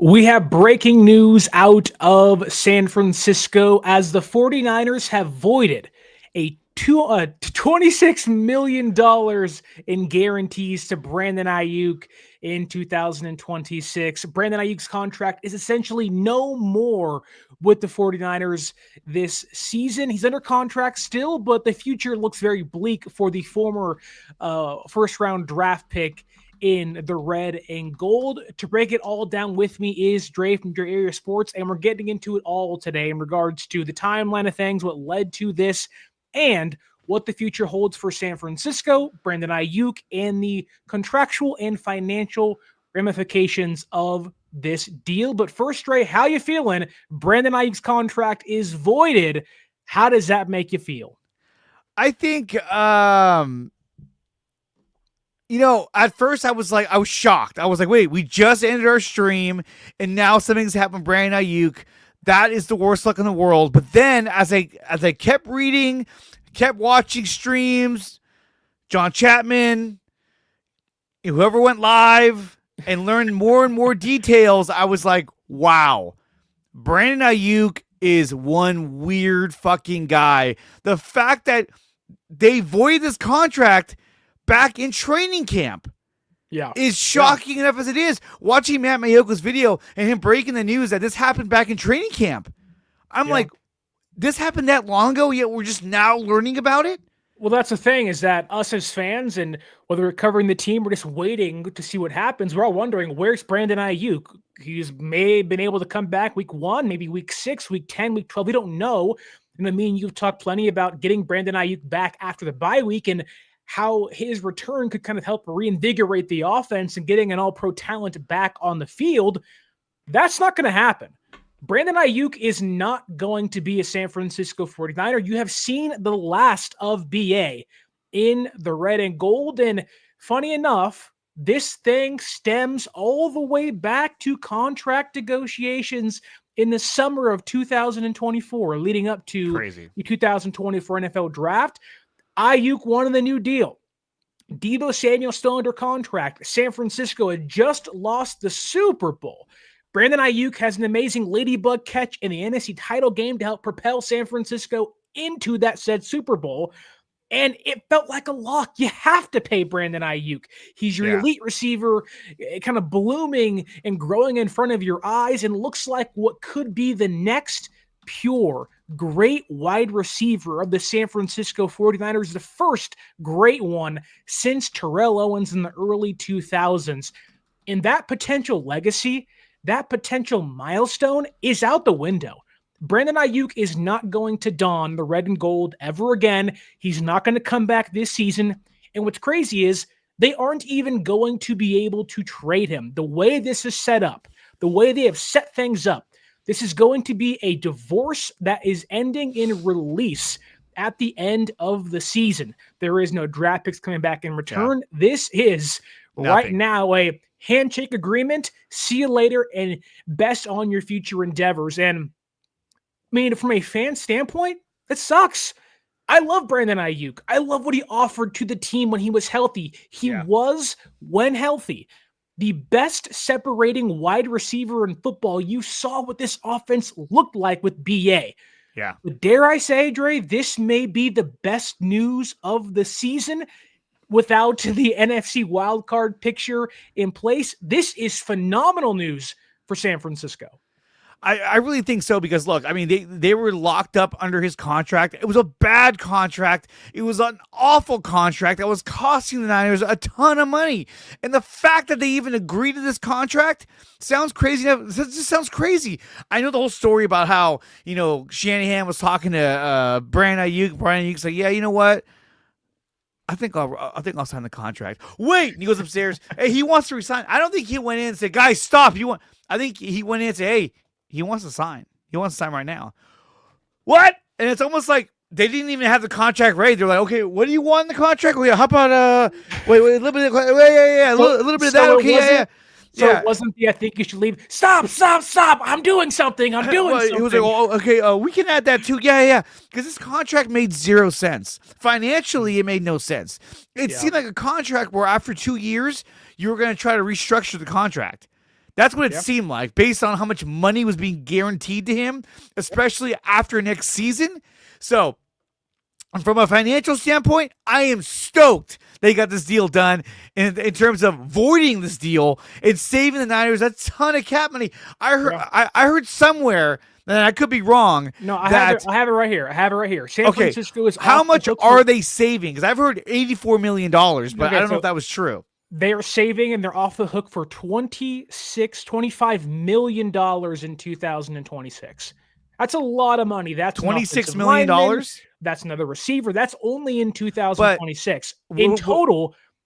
We have breaking news out of San Francisco as the 49ers have voided $26 million in guarantees to Brandon Aiyuk in 2026. Brandon Aiyuk's contract is essentially no more with the 49ers this season. He's under contract still, but the future looks very bleak for the former first-round draft pick in the red and gold. To break it all down with me is Dre from Dre Area Sports, and we're getting into it all today in regards to the timeline of things, what led to this, and what the future holds for San Francisco, Brandon Aiyuk, and the contractual and financial ramifications of this deal. But first, Dre, how you feeling? Brandon Aiyuk's contract is voided. How does that make you feel? I think at first I was shocked. I was like, wait, we just ended our stream and now something's happened to Brandon Aiyuk. That is the worst luck in the world. But then as I kept reading, kept watching streams, John Chapman, whoever went live and learned more and more details, I was like, wow, Brandon Aiyuk is one weird fucking guy. The fact that they voided this contract back in training camp is shocking enough as it is. Watching Matt Mayoko's video and him breaking the news that this happened back in training camp, I'm like, this happened that long ago, yet we're just now learning about it? Well, that's the thing, is that us as fans, and whether we're covering the team, we're just waiting to see what happens. We're all wondering, where's Brandon Aiyuk? He's may have been able to come back week 1, maybe week 6, week 10, week 12. We don't know. And I mean, you've talked plenty about getting Brandon Aiyuk back after the bye week and how his return could kind of help reinvigorate the offense and getting an all-pro talent back on the field. That's not going to happen. Brandon Aiyuk is not going to be a San Francisco 49er. You have seen the last of BA in the red and gold. And funny enough, this thing stems all the way back to contract negotiations in the summer of 2024, leading up to the 2024 NFL draft. Aiyuk wanted the new deal. Deebo Samuel still under contract. San Francisco had just lost the Super Bowl. Brandon Aiyuk has an amazing ladybug catch in the NFC title game to help propel San Francisco into that said Super Bowl. And it felt like a lock. You have to pay Brandon Aiyuk. He's your elite receiver, kind of blooming and growing in front of your eyes, and looks like what could be the next pure, great wide receiver of the San Francisco 49ers, the first great one since Terrell Owens in the early 2000s. And that potential legacy, that potential milestone is out the window. Brandon Aiyuk is not going to don the red and gold ever again. He's not going to come back this season. And what's crazy is they aren't even going to be able to trade him. The way this is set up, the way they have set things up, this is going to be a divorce that is ending in release at the end of the season. There is no draft picks coming back in return. This is right now a handshake agreement. See you later and best on your future endeavors. And I mean, from a fan standpoint, it sucks. I love Brandon Aiyuk. I love what he offered to the team when he was healthy. He was, when healthy, the best separating wide receiver in football. You saw what this offense looked like with BA. Yeah. But dare I say, Dre, this may be the best news of the season without the NFC wildcard picture in place. This is phenomenal news for San Francisco. I really think so, because look, I mean, they were locked up under his contract. It was a bad contract. It was an awful contract that was costing the Niners a ton of money. And the fact that they even agreed to this contract sounds crazy. It just sounds crazy. I know the whole story about how, Shanahan was talking to Brandon Aiyuk. Brandon Aiyuk's like, yeah, you know what? I think I'll sign the contract. Wait, and he goes upstairs. Hey, he wants to resign. I don't think he went in and said, guys, stop. I think he went in and said, hey, he wants to sign. He wants to sign right now. What? And it's almost like they didn't even have the contract ready. They're like, okay, what do you want in the contract? Well, how about wait, a little bit of a little bit of that. Okay, So it wasn't I think you should leave. Stop. I'm doing something. He was like, oh, okay, we can add that too. Yeah. Because this contract made 0 sense. Financially, it made no sense. It seemed like a contract where after 2 years, you were going to try to restructure the contract. That's what it Yeah. seemed like, based on how much money was being guaranteed to him, especially after next season. So, from a financial standpoint, I am stoked they got this deal done in terms of voiding this deal and saving the Niners a ton of cap money. I heard I heard somewhere, and I could be wrong. No, I have it right here. San Francisco is how off much the hook are they saving? Because I've heard $84 million, but Okay, I don't know if that was true. They are saving and they're off the hook for $25 million in 2026. That's a lot of money. That's $26 million. That's another receiver. That's only in 2026. But,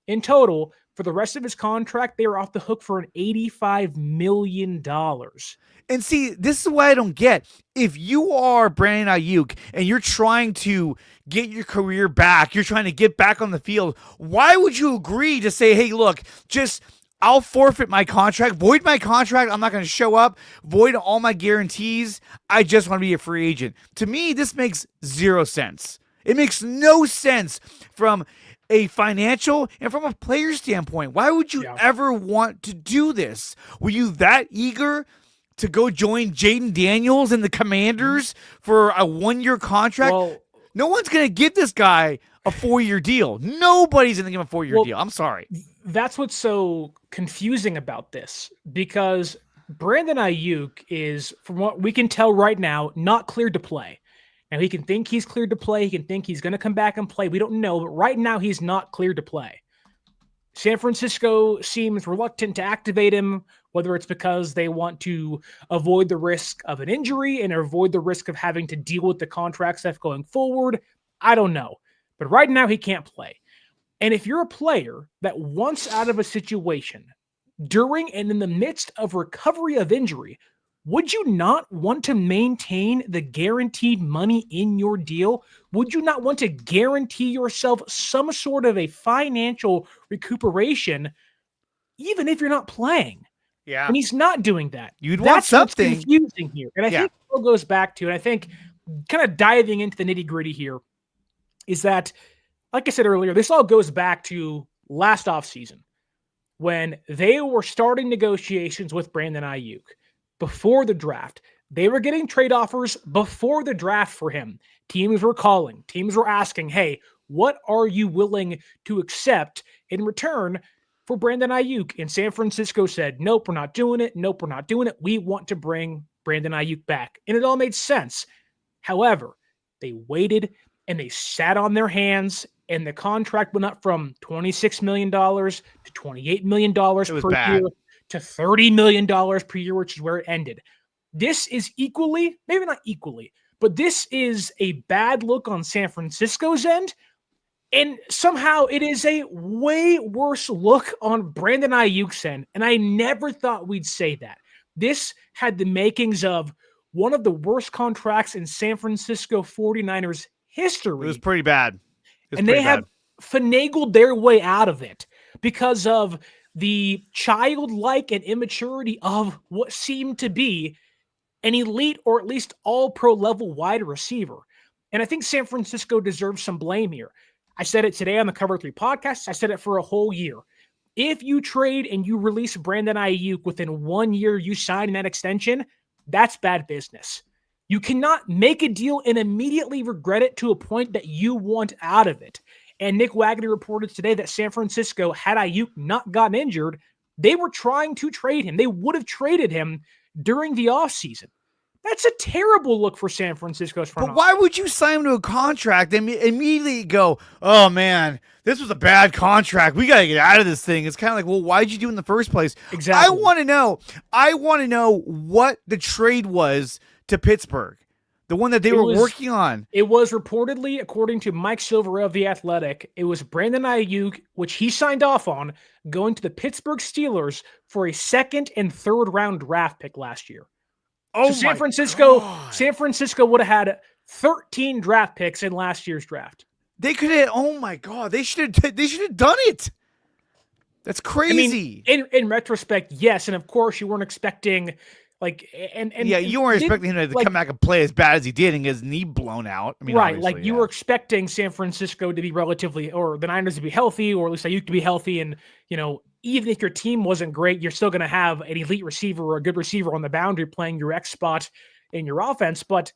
in total, for the rest of his contract, they are off the hook for an $85 million. And see, this is what I don't get. If you are Brandon Aiyuk and you're trying to get your career back, you're trying to get back on the field, why would you agree to say, hey, look, I'll forfeit my contract, void my contract, I'm not going to show up, void all my guarantees, I just want to be a free agent. To me, this makes zero sense. It makes no sense from a financial and from a player standpoint. Why would you ever want to do this? Were you that eager to go join Jaden Daniels and the Commanders for a 1-year contract? Well, no one's going to give this guy a 4-year deal. Nobody's going to give him a 4-year deal. I'm sorry. That's what's so confusing about this, because Brandon Aiyuk is, from what we can tell right now, not cleared to play. Now, he can think he's cleared to play. He can think he's going to come back and play. We don't know, but right now he's not cleared to play. San Francisco seems reluctant to activate him, whether it's because they want to avoid the risk of an injury and avoid the risk of having to deal with the contract stuff going forward. I don't know. But right now he can't play. And if you're a player that wants out of a situation during and in the midst of recovery of injury, would you not want to maintain the guaranteed money in your deal? Would you not want to guarantee yourself some sort of a financial recuperation, even if you're not playing? Yeah. And he's not doing that. You'd want something. That's confusing here. And I think it all goes back to, and I think kind of diving into the nitty-gritty here, is that, like I said earlier, this all goes back to last offseason when they were starting negotiations with Brandon Aiyuk. Before the draft, they were getting trade offers before the draft for him. Teams were calling. Teams were asking, hey, what are you willing to accept in return for Brandon Aiyuk? And San Francisco said, nope, we're not doing it. Nope, we're not doing it. We want to bring Brandon Aiyuk back. And it all made sense. However, they waited and they sat on their hands, and the contract went up from $26 million to $28 million per year to $30 million per year, which is where it ended. This is equally, maybe not equally, but this is a bad look on San Francisco's end. And somehow it is a way worse look on Brandon Aiyuk's end. And I never thought we'd say that. This had the makings of one of the worst contracts in San Francisco 49ers history. It was pretty bad. And they have finagled their way out of it because of the childlike and immaturity of what seemed to be an elite or at least all-pro level wide receiver. And I think San Francisco deserves some blame here. I said it today on the Cover 3 podcast. I said it for a whole year. If you trade and you release Brandon Aiyuk within 1 year, you sign that extension, that's bad business. You cannot make a deal and immediately regret it to a point that you want out of it. And Nick Wagner reported today that San Francisco, had Aiyuk not gotten injured, they were trying to trade him. They would have traded him during the offseason. That's a terrible look for San Francisco's front office. But why would you sign him to a contract and immediately go, oh, man, this was a bad contract. We got to get out of this thing. It's kind of like, well, why'd you do it in the first place? Exactly. I want to know what the trade was to Pittsburgh, the one that they were working on. It was reportedly, according to Mike Silver of The Athletic, it was Brandon Aiyuk, which he signed off on, going to the Pittsburgh Steelers for a 2nd and 3rd round draft pick last year. Oh, so God. San Francisco would have had 13 draft picks in last year's draft. They could have. Oh my God! They should have done it. That's crazy. I mean, in retrospect, yes, and of course you weren't expecting you weren't expecting him to come back and play as bad as he did and get his knee blown out. I mean, right? Like you were expecting San Francisco to be relatively, or the Niners to be healthy, or at least Aiyuk to be healthy, and even if your team wasn't great, you're still going to have an elite receiver or a good receiver on the boundary playing your X spot in your offense. But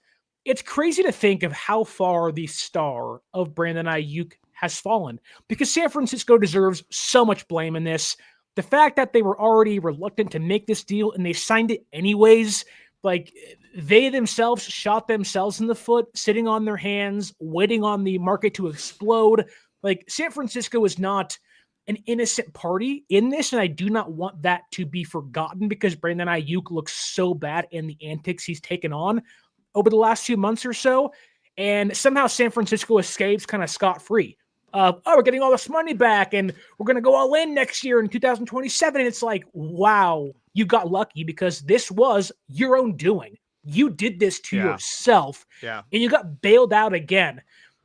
it's crazy to think of how far the star of Brandon Aiyuk has fallen, because San Francisco deserves so much blame in this. The fact that they were already reluctant to make this deal and they signed it anyways, like they themselves shot themselves in the foot, sitting on their hands, waiting on the market to explode. Like San Francisco is not an innocent party in this, and I do not want that to be forgotten, because Brandon Aiyuk looks so bad in the antics he's taken on over the last few months or so, and somehow San Francisco escapes kind of scot-free. We're getting all this money back, and we're going to go all in next year in 2027, and it's like, wow, you got lucky, because this was your own doing. You did this to yourself, and you got bailed out again.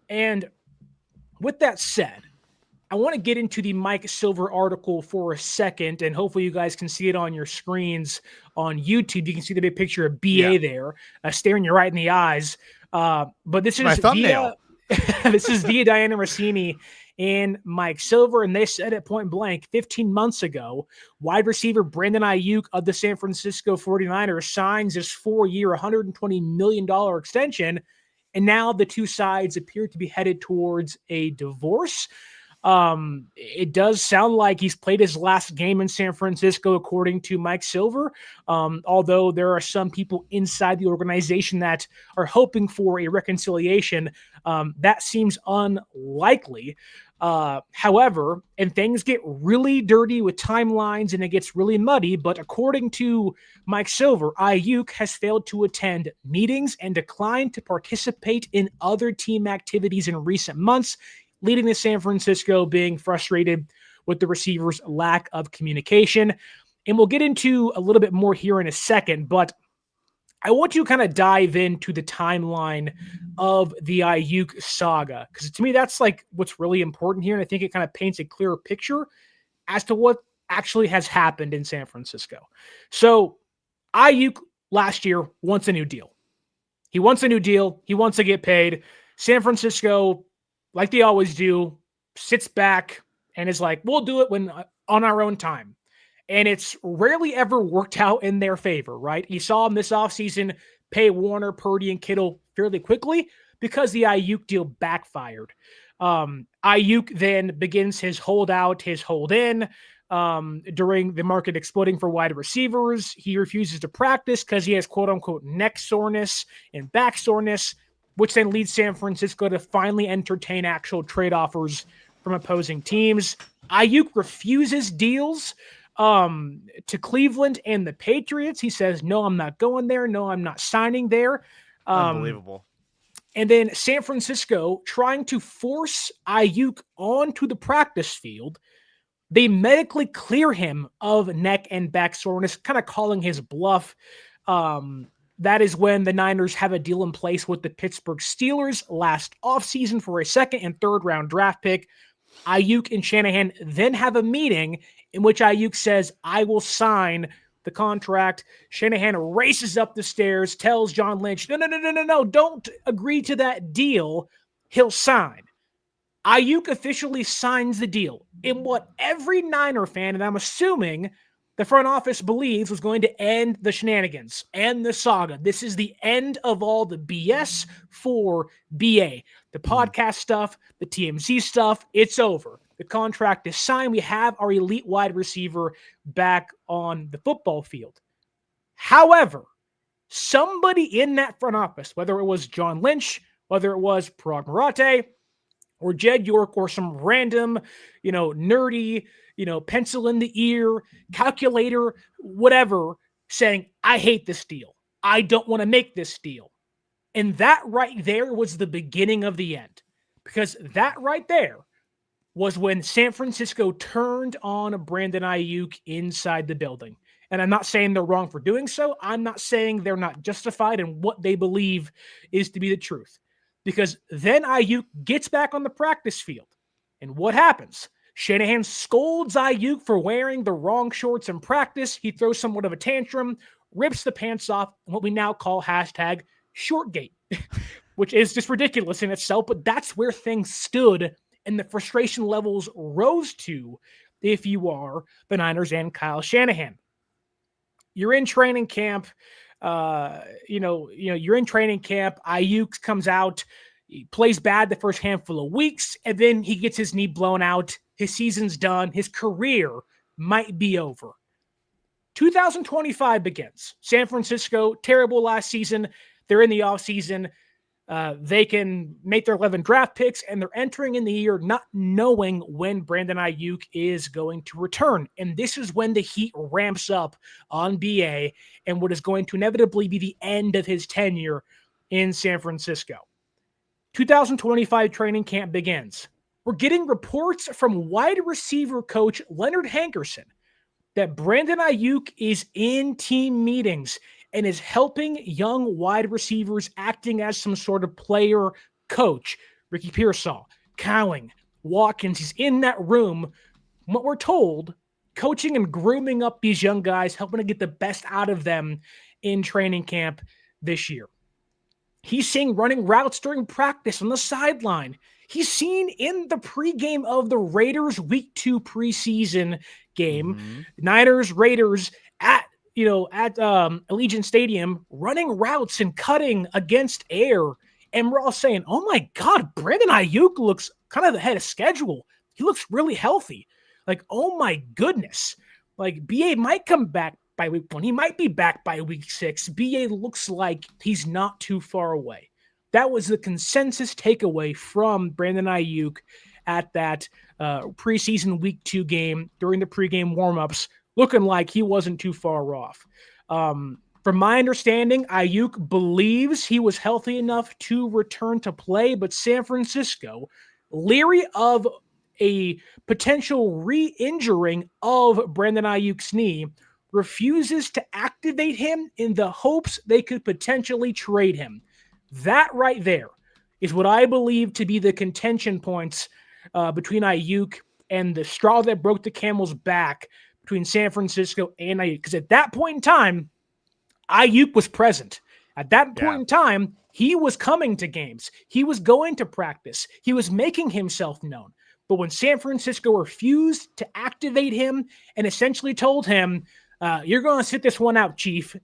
And with that said, I want to get into the Mike Silver article for a second, and hopefully you guys can see it on your screens on YouTube. You can see the big picture of BA there, staring you right in the eyes. But this is my thumbnail. This is via Diana Rossini and Mike Silver, and they said it point blank 15 months ago, wide receiver Brandon Aiyuk of the San Francisco 49ers signs his 4-year, $120 million extension, and now the two sides appear to be headed towards a divorce. It does sound like he's played his last game in San Francisco, according to Mike Silver. Although there are some people inside the organization that are hoping for a reconciliation, that seems unlikely. However, and things get really dirty with timelines and it gets really muddy, but according to Mike Silver, Aiyuk has failed to attend meetings and declined to participate in other team activities in recent months, leading to San Francisco being frustrated with the receiver's lack of communication. And we'll get into a little bit more here in a second, but I want to kind of dive into the timeline of the Aiyuk saga, because to me, that's like what's really important here. And I think it kind of paints a clearer picture as to what actually has happened in San Francisco. So Aiyuk last year wants a new deal. He wants a new deal. He wants to get paid. San Francisco, like they always do, sits back and is like, we'll do it when on our own time. And it's rarely ever worked out in their favor, right? You saw him this offseason pay Warner, Purdy, and Kittle fairly quickly because the Aiyuk deal backfired. Aiyuk then begins his holdout, his hold-in during the market exploding for wide receivers. He refuses to practice because he has quote-unquote neck soreness and back soreness, which then leads San Francisco to finally entertain actual trade offers from opposing teams. Aiyuk refuses deals to Cleveland and the Patriots. He says, no, I'm not going there. No, I'm not signing there. Unbelievable. And then San Francisco, trying to force Aiyuk onto the practice field, they medically clear him of neck and back soreness, kind of calling his bluff. That is when the Niners have a deal in place with the Pittsburgh Steelers last offseason for a second and third round draft pick. Aiyuk and Shanahan then have a meeting in which Aiyuk says, I will sign the contract. Shanahan races up the stairs, tells John Lynch, no, don't agree to that deal. He'll sign. Aiyuk officially signs the deal in what every Niner fan, and I'm assuming the front office believes, was going to end the shenanigans and the saga. This is the end of all the BS for BA. The podcast stuff, the TMZ stuff, it's over. The contract is signed. We have our elite wide receiver back on the football field. However, somebody in that front office, whether it was John Lynch, whether it was Parag Marate, or Jed York, or some random, nerdy, pencil in the ear, calculator, whatever, saying, I hate this deal. I don't want to make this deal. And that right there was the beginning of the end. Because that right there was when San Francisco turned on Brandon Aiyuk inside the building. And I'm not saying they're wrong for doing so. I'm not saying they're not justified in what they believe is to be the truth. Because then Aiyuk gets back on the practice field. And what happens? Shanahan scolds Aiyuk for wearing the wrong shorts in practice. He throws somewhat of a tantrum, rips the pants off, and what we now call hashtag Shortgate, which is just ridiculous in itself. But that's where things stood and the frustration levels rose to if you are the Niners and Kyle Shanahan. You're in training camp. You're in training camp. Aiyuk comes out, he plays bad the first handful of weeks, and then he gets his knee blown out. His season's done. His career might be over. 2025 begins. San Francisco, terrible last season. They're in the offseason. They can make their 11 draft picks, and they're entering in the year not knowing when Brandon Aiyuk is going to return. And this is when the heat ramps up on BA and what is going to inevitably be the end of his tenure in San Francisco. 2025 training camp begins. We're getting reports from wide receiver coach Leonard Hankerson that Brandon Aiyuk is in team meetings and is helping young wide receivers, acting as some sort of player coach. Ricky Pearsall, Cowing, Watkins, he's in that room, what we're told, coaching and grooming up these young guys, helping to get the best out of them in training camp this year. He's seeing running routes during practice on the sideline. He's seen in the pregame of the Raiders Week 2 preseason game, Niners, Raiders at Allegiant Stadium, running routes and cutting against air. And we're all saying, oh my God, Brandon Aiyuk looks kind of ahead of schedule. He looks really healthy. Like, oh my goodness. Like, BA might come back by week 1. He might be back by week 6. BA looks like he's not too far away. That was the consensus takeaway from Brandon Aiyuk at that preseason week 2 game during the pregame warmups, looking like he wasn't too far off. From my understanding, Aiyuk believes he was healthy enough to return to play, but San Francisco, leery of a potential re-injuring of Brandon Aiyuk's knee, refuses to activate him in the hopes they could potentially trade him. That right there is what I believe to be the contention points between Aiyuk and the straw that broke the camel's back between San Francisco and Aiyuk. Because at that point in time, Aiyuk was present. At that point in time, he was coming to games. He was going to practice. He was making himself known. But when San Francisco refused to activate him and essentially told him, you're going to sit this one out, Chief,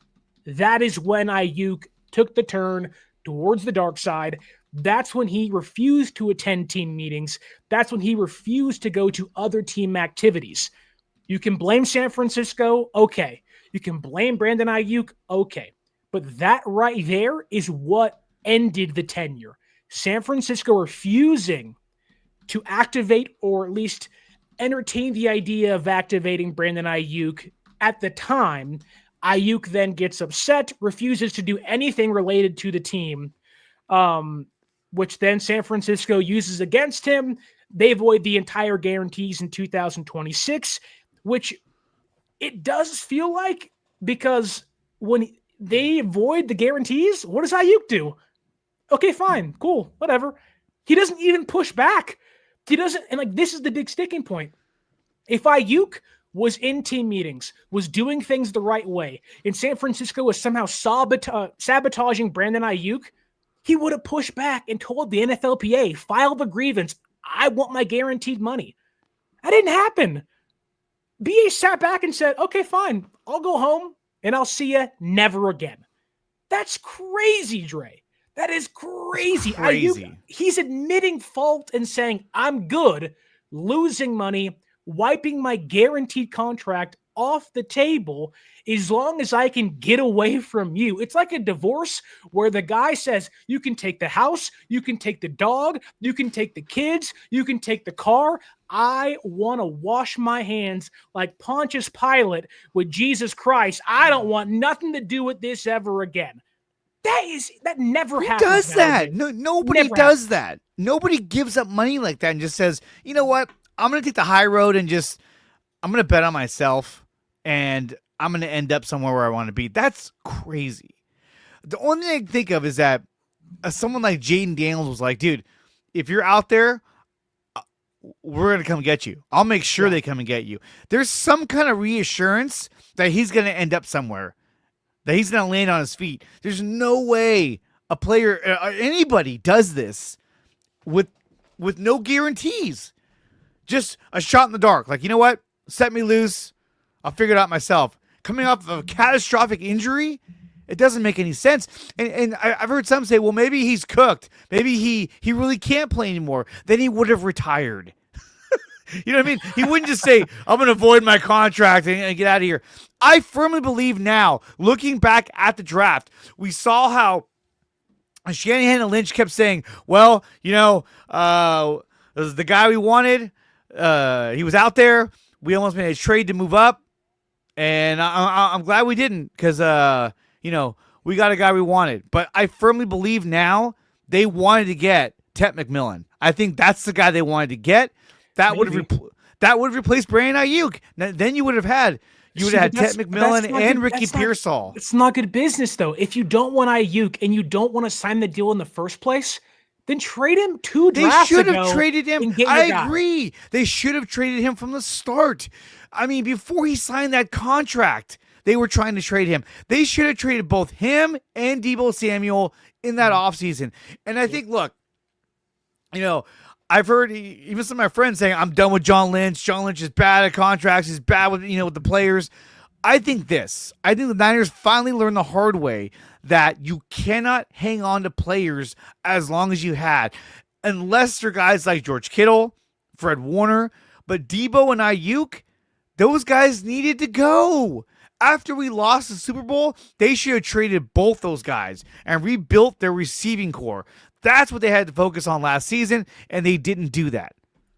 that is when Aiyuk took the turn towards the dark side. That's when he refused to attend team meetings. That's when he refused to go to other team activities. You can blame San Francisco, okay. You can blame Brandon Aiyuk, okay. But that right there is what ended the tenure. San Francisco refusing to activate or at least entertain the idea of activating Brandon Aiyuk at the time. Aiyuk then gets upset, refuses to do anything related to the team, which then San Francisco uses against him. They void the entire guarantees in 2026, which it does feel like, because when they void the guarantees, what does Aiyuk do? Okay, fine, cool, whatever. He doesn't even push back. He doesn't, and like, this is the big sticking point. If Aiyuk was in team meetings, was doing things the right way, and San Francisco was somehow sabotaging Brandon Aiyuk, he would have pushed back and told the NFLPA, file the grievance, I want my guaranteed money. That didn't happen. BA sat back and said, okay, fine, I'll go home and I'll see you never again. That's crazy, Dre. That is crazy. Aiyuk, he's admitting fault and saying, I'm good, losing money, wiping my guaranteed contract off the table as long as I can get away from you. It's like a divorce where the guy says, you can take the house, you can take the dog, you can take the kids, you can take the car. I want to wash my hands like Pontius Pilate with Jesus Christ. I don't want nothing to do with this ever again. That never happens. Who does that? No, nobody does that. Nobody gives up money like that and just says, you know what? I'm going to take the high road and I'm going to bet on myself and I'm going to end up somewhere where I want to be. That's crazy. The only thing I can think of is that someone like Jaden Daniels was like, dude, if you're out there, we're going to come get you. I'll make sure they come and get you. There's some kind of reassurance that he's going to end up somewhere, that he's going to land on his feet. There's no way a player, anybody does this with no guarantees. Just a shot in the dark. Like, you know what? set me loose. I'll figure it out myself. Coming off of a catastrophic injury, it doesn't make any sense. And I've heard some say, well, maybe he's cooked. Maybe he really can't play anymore. Then he would have retired. You know what I mean? He wouldn't just say, I'm going to void my contract and get out of here. I firmly believe now, looking back at the draft, we saw how Shanahan and Lynch kept saying, well, the guy we wanted, he was out there. We almost made a trade to move up. And I'm glad we didn't because, we got a guy we wanted. But I firmly believe now they wanted to get Tet McMillan. I think that's the guy they wanted to get. That would have replaced Brandon Aiyuk. Then you would have had Tet McMillan and Ricky Pearsall. It's not good business though. If you don't want Aiyuk and you don't want to sign the deal in the first place, then trade him two drafts ago. They should have traded him. I agree. They should have traded him from the start. I mean, before he signed that contract, they were trying to trade him. They should have traded both him and Deebo Samuel in that offseason. And I think, look, I've heard even some of my friends saying, I'm done with John Lynch. John Lynch is bad at contracts. He's bad with, with the players. I think the Niners finally learned the hard way that you cannot hang on to players as long as you had, unless they're guys like George Kittle, Fred Warner, but Deebo and Aiyuk, those guys needed to go. After we lost the Super Bowl, they should have traded both those guys and rebuilt their receiving core. That's what they had to focus on last season, and they didn't do that.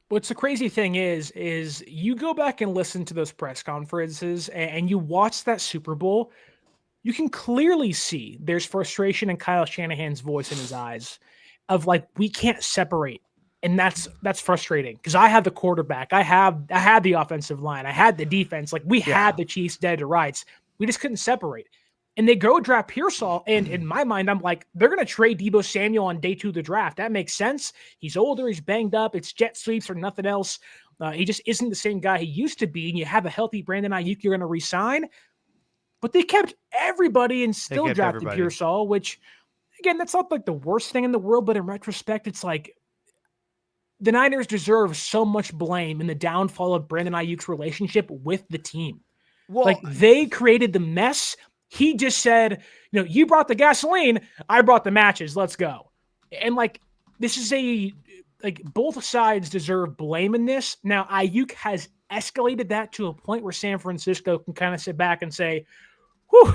What's the crazy thing is you go back and listen to those press conferences and you watch that Super Bowl, you can clearly see there's frustration in Kyle Shanahan's voice in his eyes of like, we can't separate. And that's frustrating because I had the quarterback. I had the offensive line. I had the defense. Like we had the Chiefs dead to rights. We just couldn't separate. And they go draft Pearsall. And in my mind, I'm like, they're going to trade Deebo Samuel on day 2 of the draft. That makes sense. He's older. He's banged up. It's jet sweeps or nothing else. He just isn't the same guy he used to be. And you have a healthy Brandon Aiyuk you're going to re-sign. But they kept everybody and still drafted Pearsall, which, again, that's not like the worst thing in the world. But in retrospect, it's like the Niners deserve so much blame in the downfall of Brandon Aiyuk's relationship with the team. Well, like they created the mess. He just said, you brought the gasoline, I brought the matches, let's go. And this is both sides deserve blame in this. Now, Aiyuk has escalated that to a point where San Francisco can kind of sit back and say, whew,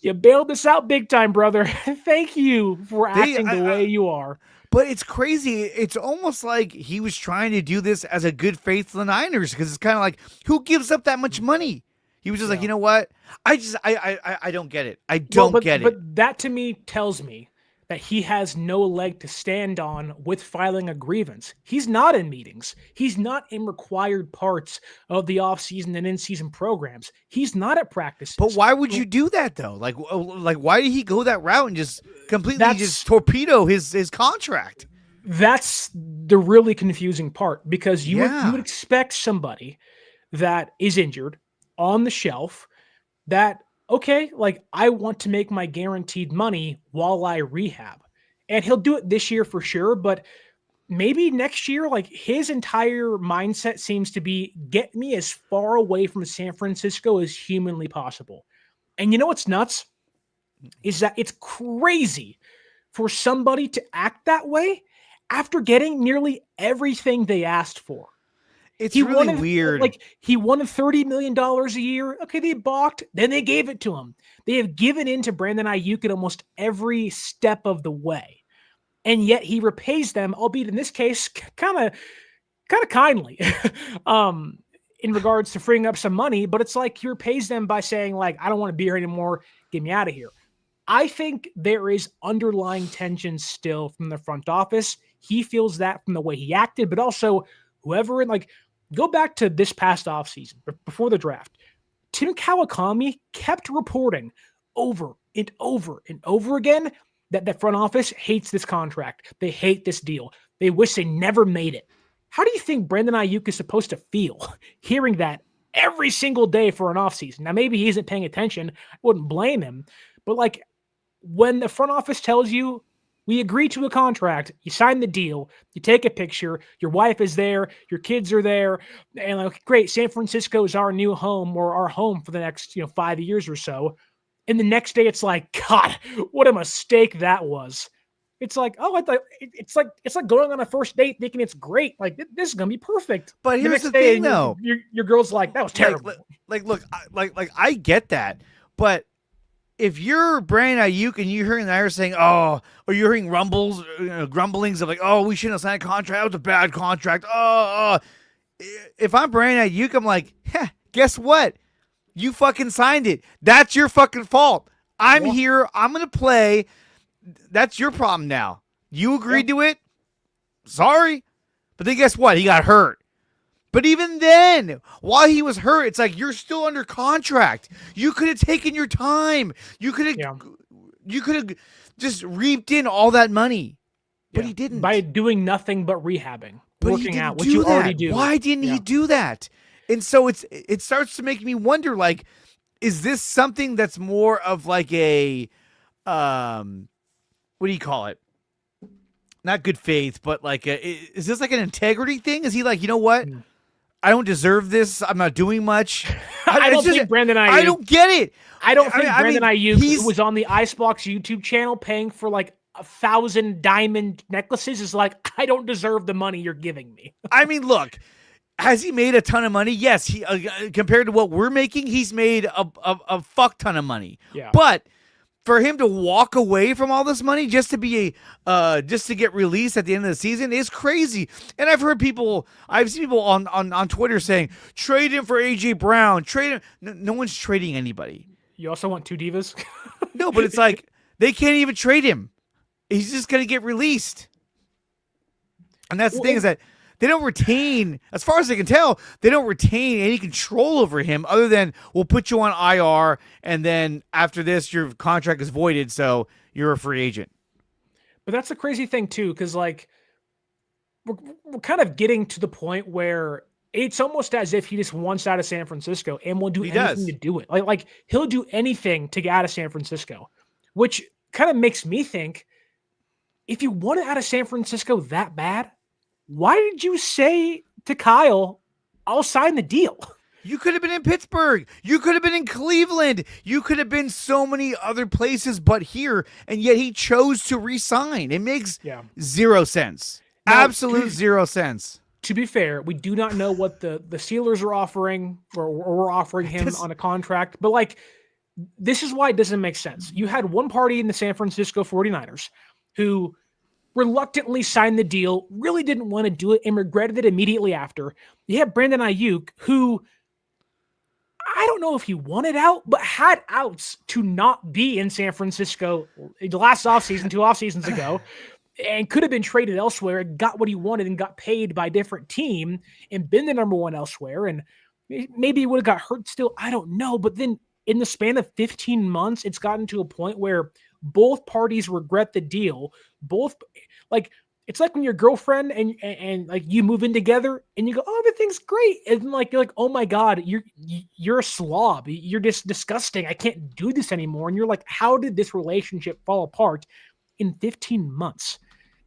you bailed us out big time, brother. Thank you for acting the way you are. But it's crazy. It's almost like he was trying to do this as a good faith to the Niners because it's kind of like, who gives up that much money? He was just like, you know what? I don't get it. I don't get it. But that to me tells me that he has no leg to stand on with filing a grievance. He's not in meetings. He's not in required parts of the offseason and in-season programs. He's not at practices. But why would you do that, though? Like why did he go that route and just completely just torpedo his contract? That's the really confusing part because you would expect somebody that is injured on the shelf that, okay, I want to make my guaranteed money while I rehab. And he'll do it this year for sure, but maybe next year, his entire mindset seems to be get me as far away from San Francisco as humanly possible. And you know what's nuts? Is that it's crazy for somebody to act that way after getting nearly everything they asked for. It's really weird. He wanted $30 million a year. Okay, they balked. Then they gave it to him. They have given in to Brandon Aiyuk at almost every step of the way. And yet he repays them, albeit in this case, kind of kindly in regards to freeing up some money. But it's like he repays them by saying, I don't want to be here anymore. Get me out of here. I think there is underlying tension still from the front office. He feels that from the way he acted, but also whoever go back to this past offseason, before the draft. Tim Kawakami kept reporting over and over and over again that the front office hates this contract. They hate this deal. They wish they never made it. How do you think Brandon Aiyuk is supposed to feel hearing that every single day for an offseason? Now, maybe he isn't paying attention. I wouldn't blame him. But when the front office tells you We agree to a contract. You sign the deal. You take a picture. Your wife is there. Your kids are there. And like, great, San Francisco is our new home or our home for the next 5 years or so. And the next day, it's like, God, what a mistake that was. It's like, oh, I thought it's like going on a first date thinking it's great. Like this is gonna be perfect. But here's the thing, though. Your girl's like, that was terrible. Look, I get that, but if you're Brandon Aiyuk and you're hearing the Irish saying, oh, or you're hearing grumblings of like, oh, we shouldn't have signed a contract. That was a bad contract. If I'm Brandon Aiyuk, I'm like, guess what? You fucking signed it. That's your fucking fault. I'm here. I'm going to play. That's your problem now. You agreed to it. Sorry. But then guess what? He got hurt. But even then, while he was hurt, it's like you're still under contract. You could have taken your time. You could have just reaped in all that money. But he didn't. By doing nothing but rehabbing. But working out, which you already do. Why didn't he do that? And so it starts to make me wonder, like, is this something that's more of like a what do you call it? Not good faith, but like is this like an integrity thing? Is he like, you know what? I don't deserve this. I'm not doing much. I don't think Brandon Aiyuk. I don't get it. I don't think Brandon Aiyuk was on the Icebox YouTube channel paying for like 1,000 diamond necklaces is like, I don't deserve the money you're giving me. I mean, look, has he made a ton of money? Yes. He compared to what we're making, he's made a fuck ton of money. Yeah. But for him to walk away from all this money just to be just to get released at the end of the season is crazy. And I've seen people on Twitter saying, trade him for AJ Brown, trade him. No one's trading anybody. You also want two divas? No, but it's like they can't even trade him. He's just gonna get released. And that's the thing, is that they don't retain, as far as I can tell, they don't retain any control over him other than we'll put you on IR, and then after this, your contract is voided, so you're a free agent. But that's the crazy thing, too, because, like, we're kind of getting to the point where it's almost as if he just wants out of San Francisco and will do anything to do it. Like, he'll do anything to get out of San Francisco, which kind of makes me think, if you want it out of San Francisco that bad, why did you say to Kyle, I'll sign the deal? You could have been in Pittsburgh. You could have been in Cleveland. You could have been so many other places but here, and yet he chose to resign. It makes zero sense. Now, absolute zero sense. To be fair, we do not know what the Steelers are offering or we're offering him on a contract, but like, this is why it doesn't make sense. You had one party in the San Francisco 49ers who reluctantly signed the deal, really didn't want to do it, and regretted it immediately after. You have Brandon Aiyuk, who I don't know if he wanted out, but had outs to not be in San Francisco the last offseason, 2 off seasons ago, and could have been traded elsewhere, got what he wanted and got paid by a different team and been the number one elsewhere. And maybe he would have got hurt still. I don't know. But then in the span of 15 months, it's gotten to a point where both parties regret the deal. Both, like, it's like when your girlfriend and like you move in together and you go, oh, everything's great. And like, you're like, oh my God, you're a slob. You're just disgusting. I can't do this anymore. And you're like, how did this relationship fall apart in 15 months?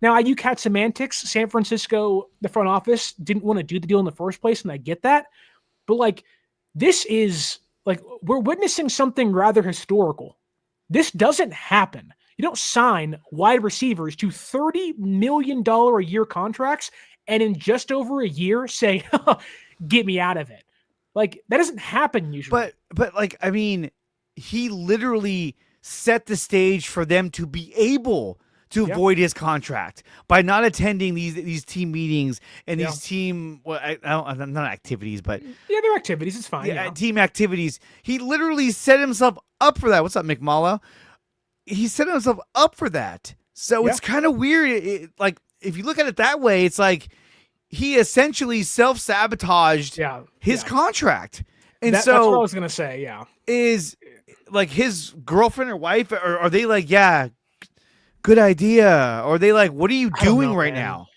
Now, Aiyuk had semantics. San Francisco, the front office didn't want to do the deal in the first place. And I get that. But like, this is like, we're witnessing something rather historical. This doesn't happen. You don't sign wide receivers to $30 million a year contracts and in just over a year say, get me out of it. Like, that doesn't happen usually. But like, I mean, he literally set the stage for them to be able to avoid his contract by not attending these team meetings and these team, not activities, but they're activities. It's fine. Team activities. He literally set himself up for that. What's up, McMullough? He set himself up for that. So it's kind of weird. Like, if you look at it that way, it's like he essentially self-sabotaged his contract. And that's what I was going to say. Yeah. Is like his girlfriend or wife, or are they like, yeah, good idea? Or are they like, what are you doing right now?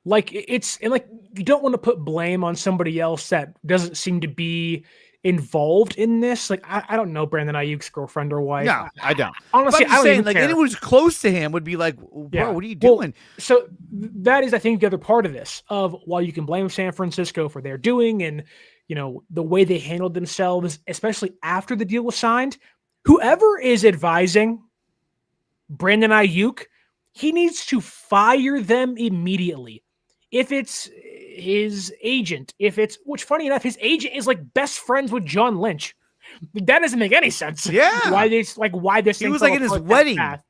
Like, and like, you don't want to put blame on somebody else that doesn't seem to be involved in this. Like, I don't know Brandon Ayuk's girlfriend or wife. No, I don't. Honestly, But I'm I just don't saying, even like care. anyone who's close to him would be like, bro, Yeah. what are you Well, doing? so that is, I think, the other part of this. Of while you can blame San Francisco for their doing and the way they handled themselves, especially after the deal was signed, whoever is advising Brandon Aiyuk, he needs to fire them immediately. If it's his agent, which funny enough, his agent is like best friends with John Lynch. That doesn't make any sense. Yeah. Why this He thing was fell like in his apart that wedding. fast.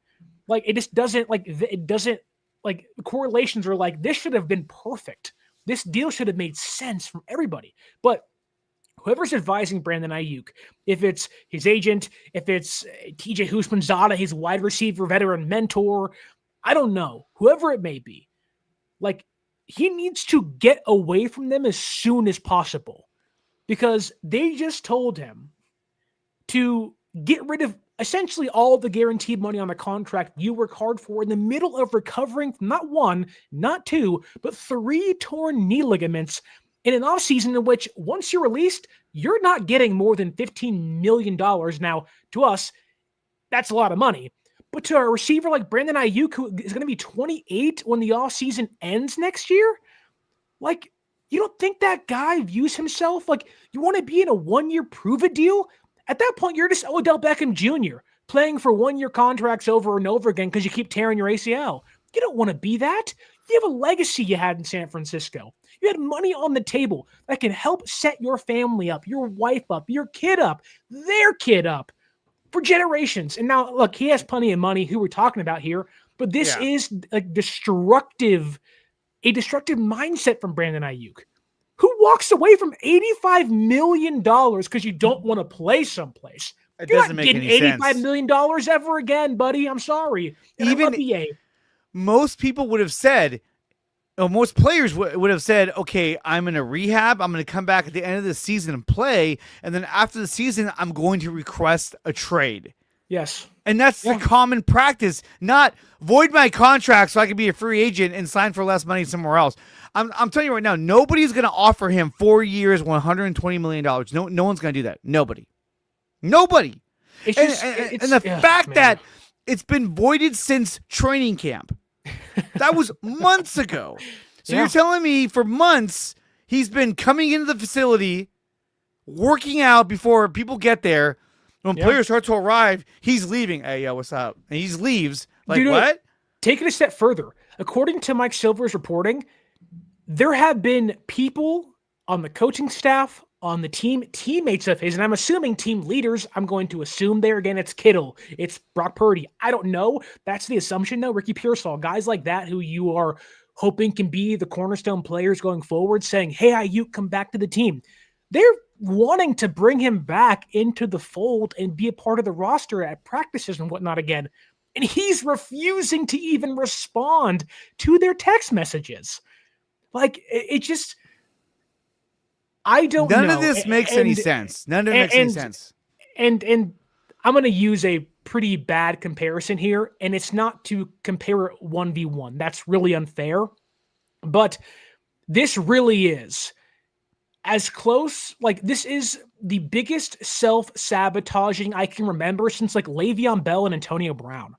Like it just doesn't like correlations are like this should have been perfect. This deal should have made sense from everybody. But whoever's advising Brandon Aiyuk, if it's his agent, if it's TJ Houshmandzadeh, his wide receiver veteran mentor, I don't know. Whoever it may be, like he needs to get away from them as soon as possible because they just told him to get rid of essentially all the guaranteed money on the contract you work hard for in the middle of recovering from not one, not two, but 3 torn knee ligaments in an offseason in which once you're released, you're not getting more than $15 million. Now, to us, that's a lot of money. But to a receiver like Brandon Aiyuk, who is going to be 28 when the offseason ends next year, like, you don't think that guy views himself like you want to be in a 1-year prove-it deal? At that point, you're just Odell Beckham Jr. playing for 1-year contracts over and over again because you keep tearing your ACL. You don't want to be that. You have a legacy you had in San Francisco. You had money on the table that can help set your family up, your wife up, your kid up, their kid up for generations. And now, look, he has plenty of money, who we're talking about here, but this is a destructive mindset from Brandon Aiyuk, who walks away from $85 million because you don't want to play someplace. It You're doesn't not make getting any sense. $85 million ever again, buddy. I'm sorry. And Even I love BA. most people would have said, or most players would have said, okay, I'm in a rehab. I'm going to come back at the end of the season and play. And then after the season, I'm going to request a trade. Yes. And that's the common practice, not void my contract so I can be a free agent and sign for less money somewhere else. I'm telling you right now, nobody's going to offer him 4 years, $120 million. No one's going to do that. Nobody. It's just, and the fact that it's been voided since training camp. That was months ago. So you're telling me for months he's been coming into the facility, working out before people get there. When players start to arrive, he's leaving. Hey, yo, what's up? And he leaves. Like, dude, what? Take it a step further. According to Mike Silver's reporting, there have been people on the coaching staff, on the team, teammates of his, and I'm assuming team leaders. I'm going to assume there again, it's Kittle, it's Brock Purdy. I don't know. That's the assumption. No, Ricky Pearsall, guys like that who you are hoping can be the cornerstone players going forward, saying, hey, Aiyuk, come back to the team. They're wanting to bring him back into the fold and be a part of the roster at practices and whatnot again. And he's refusing to even respond to their text messages. Like, it just... I don't know. None of this makes any sense. None of it makes any sense. And I'm going to use a pretty bad comparison here, and it's not to compare it 1v1. That's really unfair. But this really is as close. Like, this is the biggest self-sabotaging I can remember since, like, Le'Veon Bell and Antonio Brown.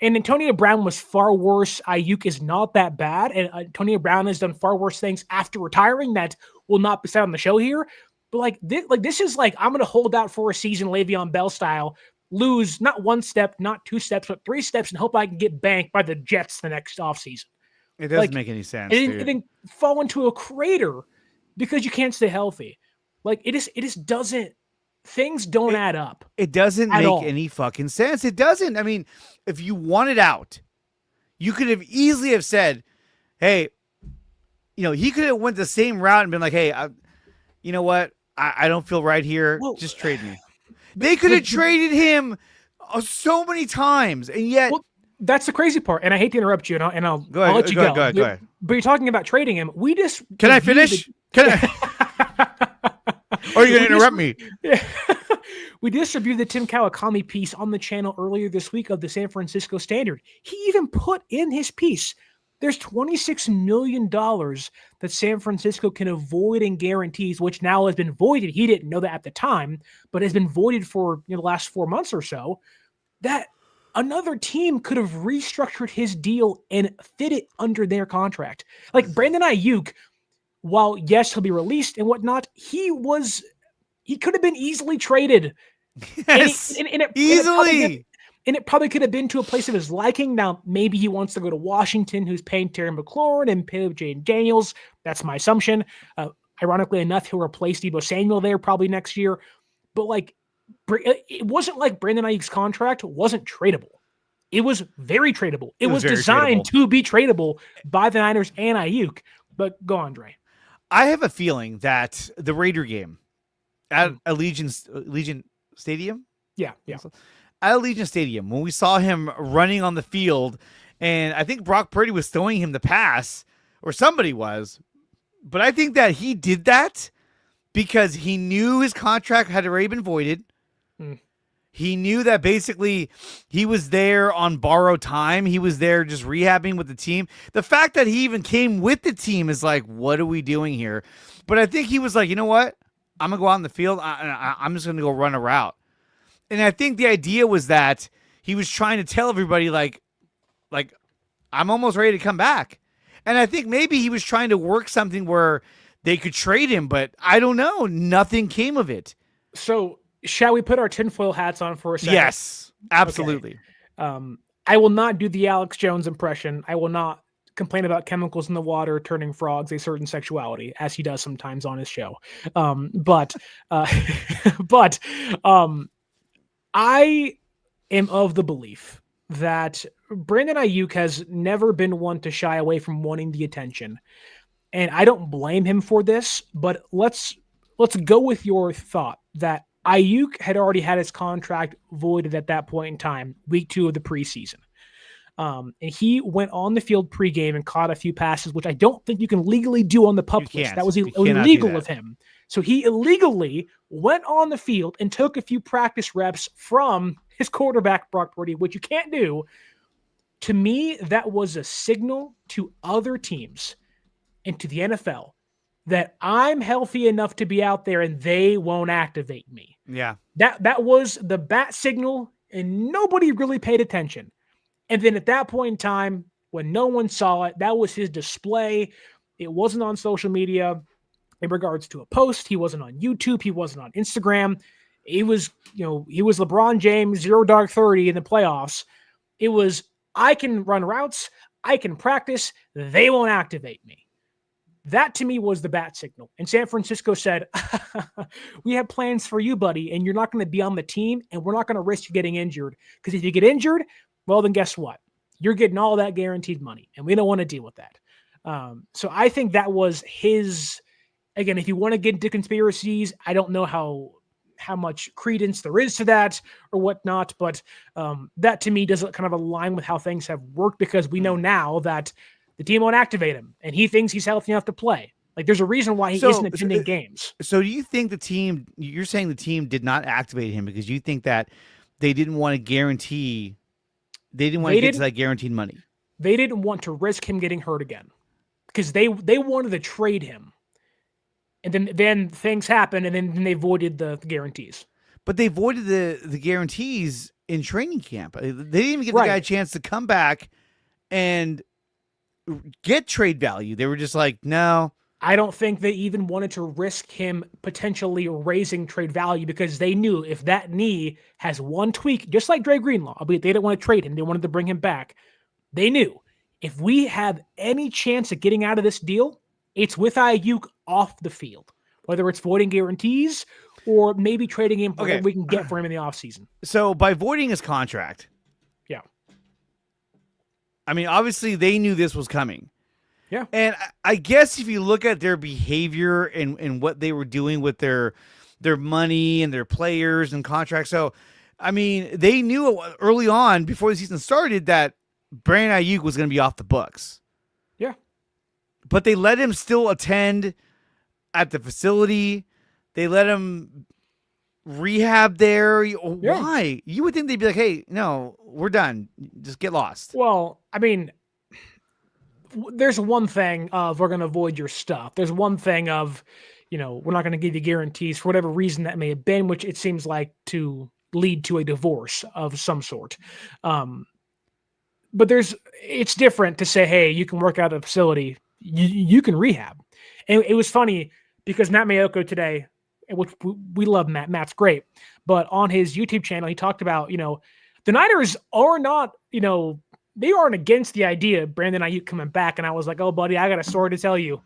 And Antonio Brown was far worse. Aiyuk is not that bad. And Antonio Brown has done far worse things after retiring that will not be said on the show here. But this is like, I'm going to hold out for a season Le'Veon Bell style, lose not 1 step, not 2 steps, but 3 steps, and hope I can get banked by the Jets the next offseason. It doesn't make any sense, and then fall into a crater because you can't stay healthy. Like, it just doesn't. Things don't add up. It doesn't make any fucking sense. It doesn't. I mean, if you wanted out, you could have easily have said, hey, he could have went the same route and been like, hey, you know what? I don't feel right here. Well, just trade me. They could have traded him so many times, and yet... Well, that's the crazy part, and I hate to interrupt you, and I'll go ahead, I'll let you go. Go ahead. But you're talking about trading him. We just... Can I finish? Can I... Or are you going to interrupt me? We distributed the Tim Kawakami piece on the channel earlier this week of the San Francisco Standard. He even put in his piece, there's $26 million that San Francisco can avoid in guarantees, which now has been voided. He didn't know that at the time, but has been voided for the last 4 months or so, that another team could have restructured his deal and fit it under their contract. Like Brandon Aiyuk, while yes, he'll be released and whatnot, he could have been easily traded. Yes, easily. And it probably could have been to a place of his liking. Now, maybe he wants to go to Washington, who's paying Terry McLaurin and pay Jane Daniels. That's my assumption. Ironically enough, he'll replace Deebo Samuel there probably next year. But it wasn't like Brandon Ayuk's contract wasn't tradable. It was very tradable. It was designed to be tradable by the Niners and Aiyuk. But go on, Dre. I have a feeling that the Raider game at Allegiant Stadium? Yeah. At Allegiant Stadium, when we saw him running on the field, and I think Brock Purdy was throwing him the pass, or somebody was, but I think that he did that because he knew his contract had already been voided. He knew that basically he was there on borrowed time. He was there just rehabbing with the team. The fact that he even came with the team is like, what are we doing here? But I think he was like, you know what? I'm going to go out in the field. I'm just going to go run a route. And I think the idea was that he was trying to tell everybody, like I'm almost ready to come back. And I think maybe he was trying to work something where they could trade him, but I don't know. Nothing came of it. So shall we put our tinfoil hats on for a second? Yes, absolutely. Okay. I will not do the Alex Jones impression. I will not complain about chemicals in the water turning frogs a certain sexuality, as he does sometimes on his show. But I am of the belief that Brandon Aiyuk has never been one to shy away from wanting the attention. And I don't blame him for this, but let's go with your thought that Aiyuk had already had his contract voided at that point in time, week 2 of the preseason. And he went on the field pregame and caught a few passes, which I don't think you can legally do on the pup list. That was illegal of him. So he illegally went on the field and took a few practice reps from his quarterback, Brock Purdy, which you can't do. To me, that was a signal to other teams and to the NFL that I'm healthy enough to be out there and they won't activate me. Yeah. That was the bat signal, and nobody really paid attention. And then at that point in time, when no one saw it, that was his display. It wasn't on social media in regards to a post. He wasn't on YouTube. He wasn't on Instagram. He was LeBron James, 0 dark 30 in the playoffs. It was, I can run routes. I can practice. They won't activate me. That to me was the bat signal. And San Francisco said, we have plans for you, buddy, and you're not going to be on the team, and we're not going to risk you getting injured. Because if you get injured, well, then guess what? You're getting all that guaranteed money, and we don't want to deal with that. So I think that was his, again, if you want to get into conspiracies, I don't know how much credence there is to that or whatnot, but that to me doesn't kind of align with how things have worked, because we know now that the team won't activate him, and he thinks he's healthy enough to play. Like, there's a reason why he isn't attending games. So do you think you're saying the team did not activate him because you think that they didn't want to guarantee, they didn't want to get to that guaranteed money? They didn't want to risk him getting hurt again because they wanted to trade him. And then things happened, and then they voided the guarantees. But they voided the guarantees in training camp. They didn't even give the guy a chance to come back and get trade value. They were just like, no. I don't think they even wanted to risk him potentially raising trade value, because they knew if that knee has one tweak, just like Dre Greenlaw, albeit they didn't want to trade him, they wanted to bring him back. They knew if we have any chance of getting out of this deal, it's with Aiyuk off the field, whether it's voiding guarantees or maybe trading him for what we can get for him in the offseason. So by voiding his contract, yeah. I mean, obviously they knew this was coming. Yeah. And I guess if you look at their behavior and what they were doing with their money and their players and contracts. So, I mean, they knew early on before the season started that Brandon Aiyuk was going to be off the books. Yeah. But they let him still attend at the facility. They let him rehab there. Why? You would think they'd be like, hey, no, we're done. Just get lost. Well, I mean, there's one thing of we're going to avoid your stuff. There's one thing of, we're not going to give you guarantees for whatever reason that may have been, which it seems like to lead to a divorce of some sort. But it's different to say, hey, you can work out at a facility, you can rehab. And it was funny because Matt Mayoko today, which we love Matt. Matt's great. But on his YouTube channel, he talked about, the Niners are not, they aren't against the idea of Brandon Aiyuk coming back. And I was like, oh, buddy, I got a story to tell you.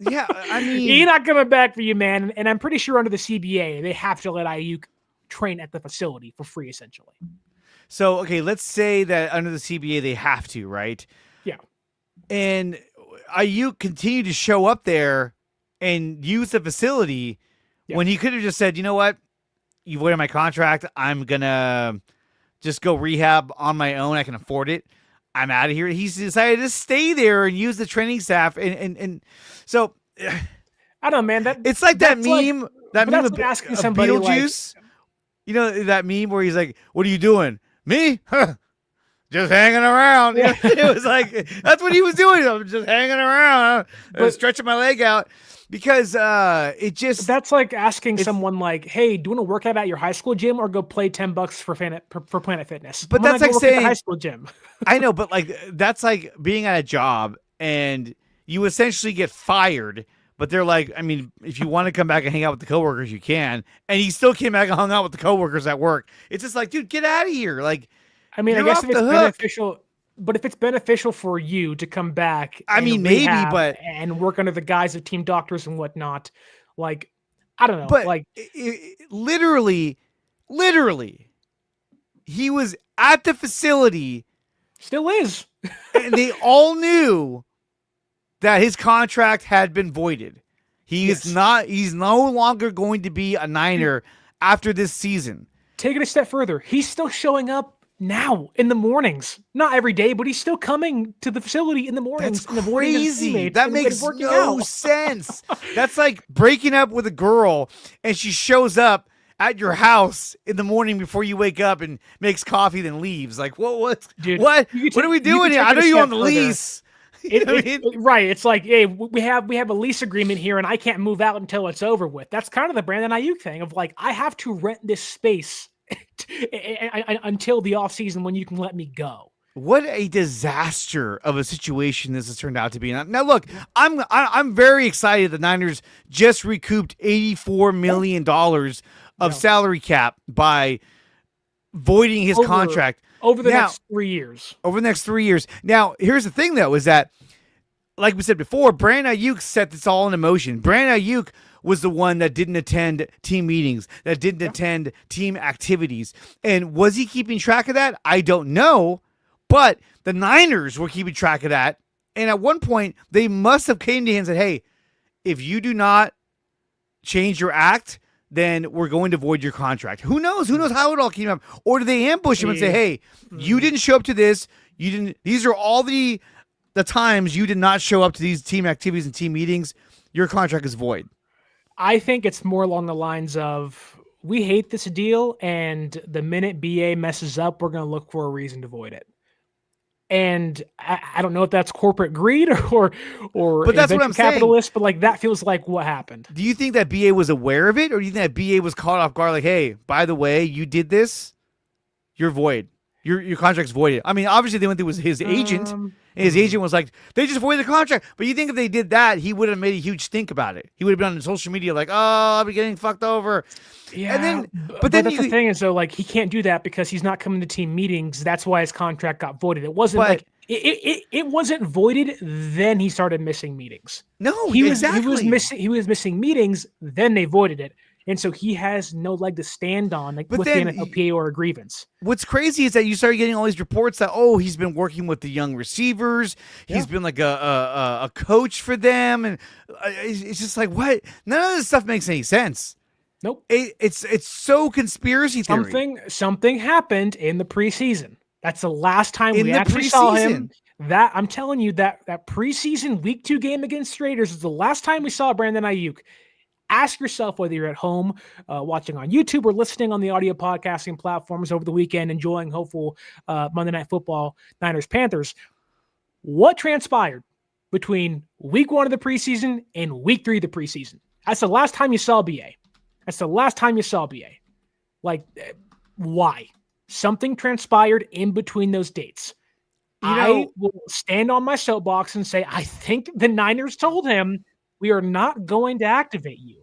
Yeah, I mean, he's not coming back for you, man. And I'm pretty sure under the CBA, they have to let Aiyuk train at the facility for free, essentially. So, okay, let's say that under the CBA, they have to, right? Yeah. And Aiyuk continued to show up there and use the facility when he could have just said, you know what? You've voided my contract. I'm going to just go rehab on my own. I can afford it. I'm out of here. He's decided to stay there and use the training staff. And so I don't know, man. It's like that meme. Like, that meme of asking somebody Beetlejuice. Like, that meme where he's like, what are you doing? Me? Just hanging around. Yeah. It was like, that's what he was doing. I'm just hanging around, stretching my leg out. Because it just... That's like asking someone like, hey, do you want to work out at your high school gym or go play $10 for Planet Fitness? But that's like saying... high school gym. I know, but like that's like being at a job and you essentially get fired. But they're like, I mean, if you want to come back and hang out with the coworkers, you can. And he still came back and hung out with the coworkers at work. It's just like, dude, get out of here. Like, I mean, I guess if it's beneficial... But if it's beneficial for you to come back, I mean, maybe, but and work under the guise of team doctors and whatnot, like, I don't know, but like literally, he was at the facility, still is, and they all knew that his contract had been voided. He's no longer going to be a Niner after this season. Take it a step further. He's still showing up now in the mornings, not every day, but he's still coming to the facility in the mornings. That's crazy. That makes no sense. That's like breaking up with a girl and she shows up at your house in the morning before you wake up and makes coffee, then leaves. Like, what are we doing here? I know you're on the lease. Right. It's like, hey, we have a lease agreement here and I can't move out until it's over with. That's kind of the Brandon Aiyuk thing of like, I have to rent this space until the offseason when you can let me go. What a disaster of a situation this has turned out to be. Now look, I'm very excited the Niners just recouped $84 million of salary cap by voiding his contract. Over the next 3 years. Over the next 3 years. Now, here's the thing, though, is that, like we said before, Brandon Aiyuk set this all in motion. Brandon Aiyuk was the one that didn't attend team meetings, that didn't attend team activities. And was he keeping track of that? I don't know. But the Niners were keeping track of that. And at one point, they must have came to him and said, hey, if you do not change your act, then we're going to void your contract. Who knows? Who knows how it all came up? Or do they ambush him and say, hey, you didn't show up to this. You didn't. These are all the times you did not show up to these team activities and team meetings. Your contract is void. I think it's more along the lines of, we hate this deal, and the minute BA messes up, we're going to look for a reason to void it. And I don't know if that's corporate greed or but that's what I'm capitalist, saying. But like that feels like what happened. Do you think that BA was aware of it, or do you think that BA was caught off guard? Like, hey, by the way, you did this, you're void. Your contract's voided. I mean, obviously they went through his agent, and his agent was like, they just voided the contract. But you think if they did that, he would have made a huge stink about it. He would have been on social media like, oh, I'll be getting fucked over. Yeah, and then, but then that's the thing is though, like he can't do that because he's not coming to team meetings. That's why his contract got voided. It wasn't like it wasn't voided. Then he started missing meetings. No, he exactly. He was missing meetings. Then they voided it. And so he has no leg to stand on with the NFLPA or a grievance. What's crazy is that you started getting all these reports that, oh, he's been working with the young receivers. He's been like a coach for them. And it's just like, what? None of this stuff makes any sense. Nope. It's so conspiracy theory. Something happened in the preseason. That's the last time we actually saw him. That I'm telling you that preseason week 2 game against the Raiders is the last time we saw Brandon Aiyuk. Ask yourself whether you're at home watching on YouTube or listening on the audio podcasting platforms over the weekend, enjoying hopeful Monday Night Football, Niners-Panthers. What transpired between week 1 of the preseason and week 3 of the preseason? That's the last time you saw BA. That's the last time you saw BA. Like, why? Something transpired in between those dates. I will stand on my soapbox and say, I think the Niners told him, we are not going to activate you.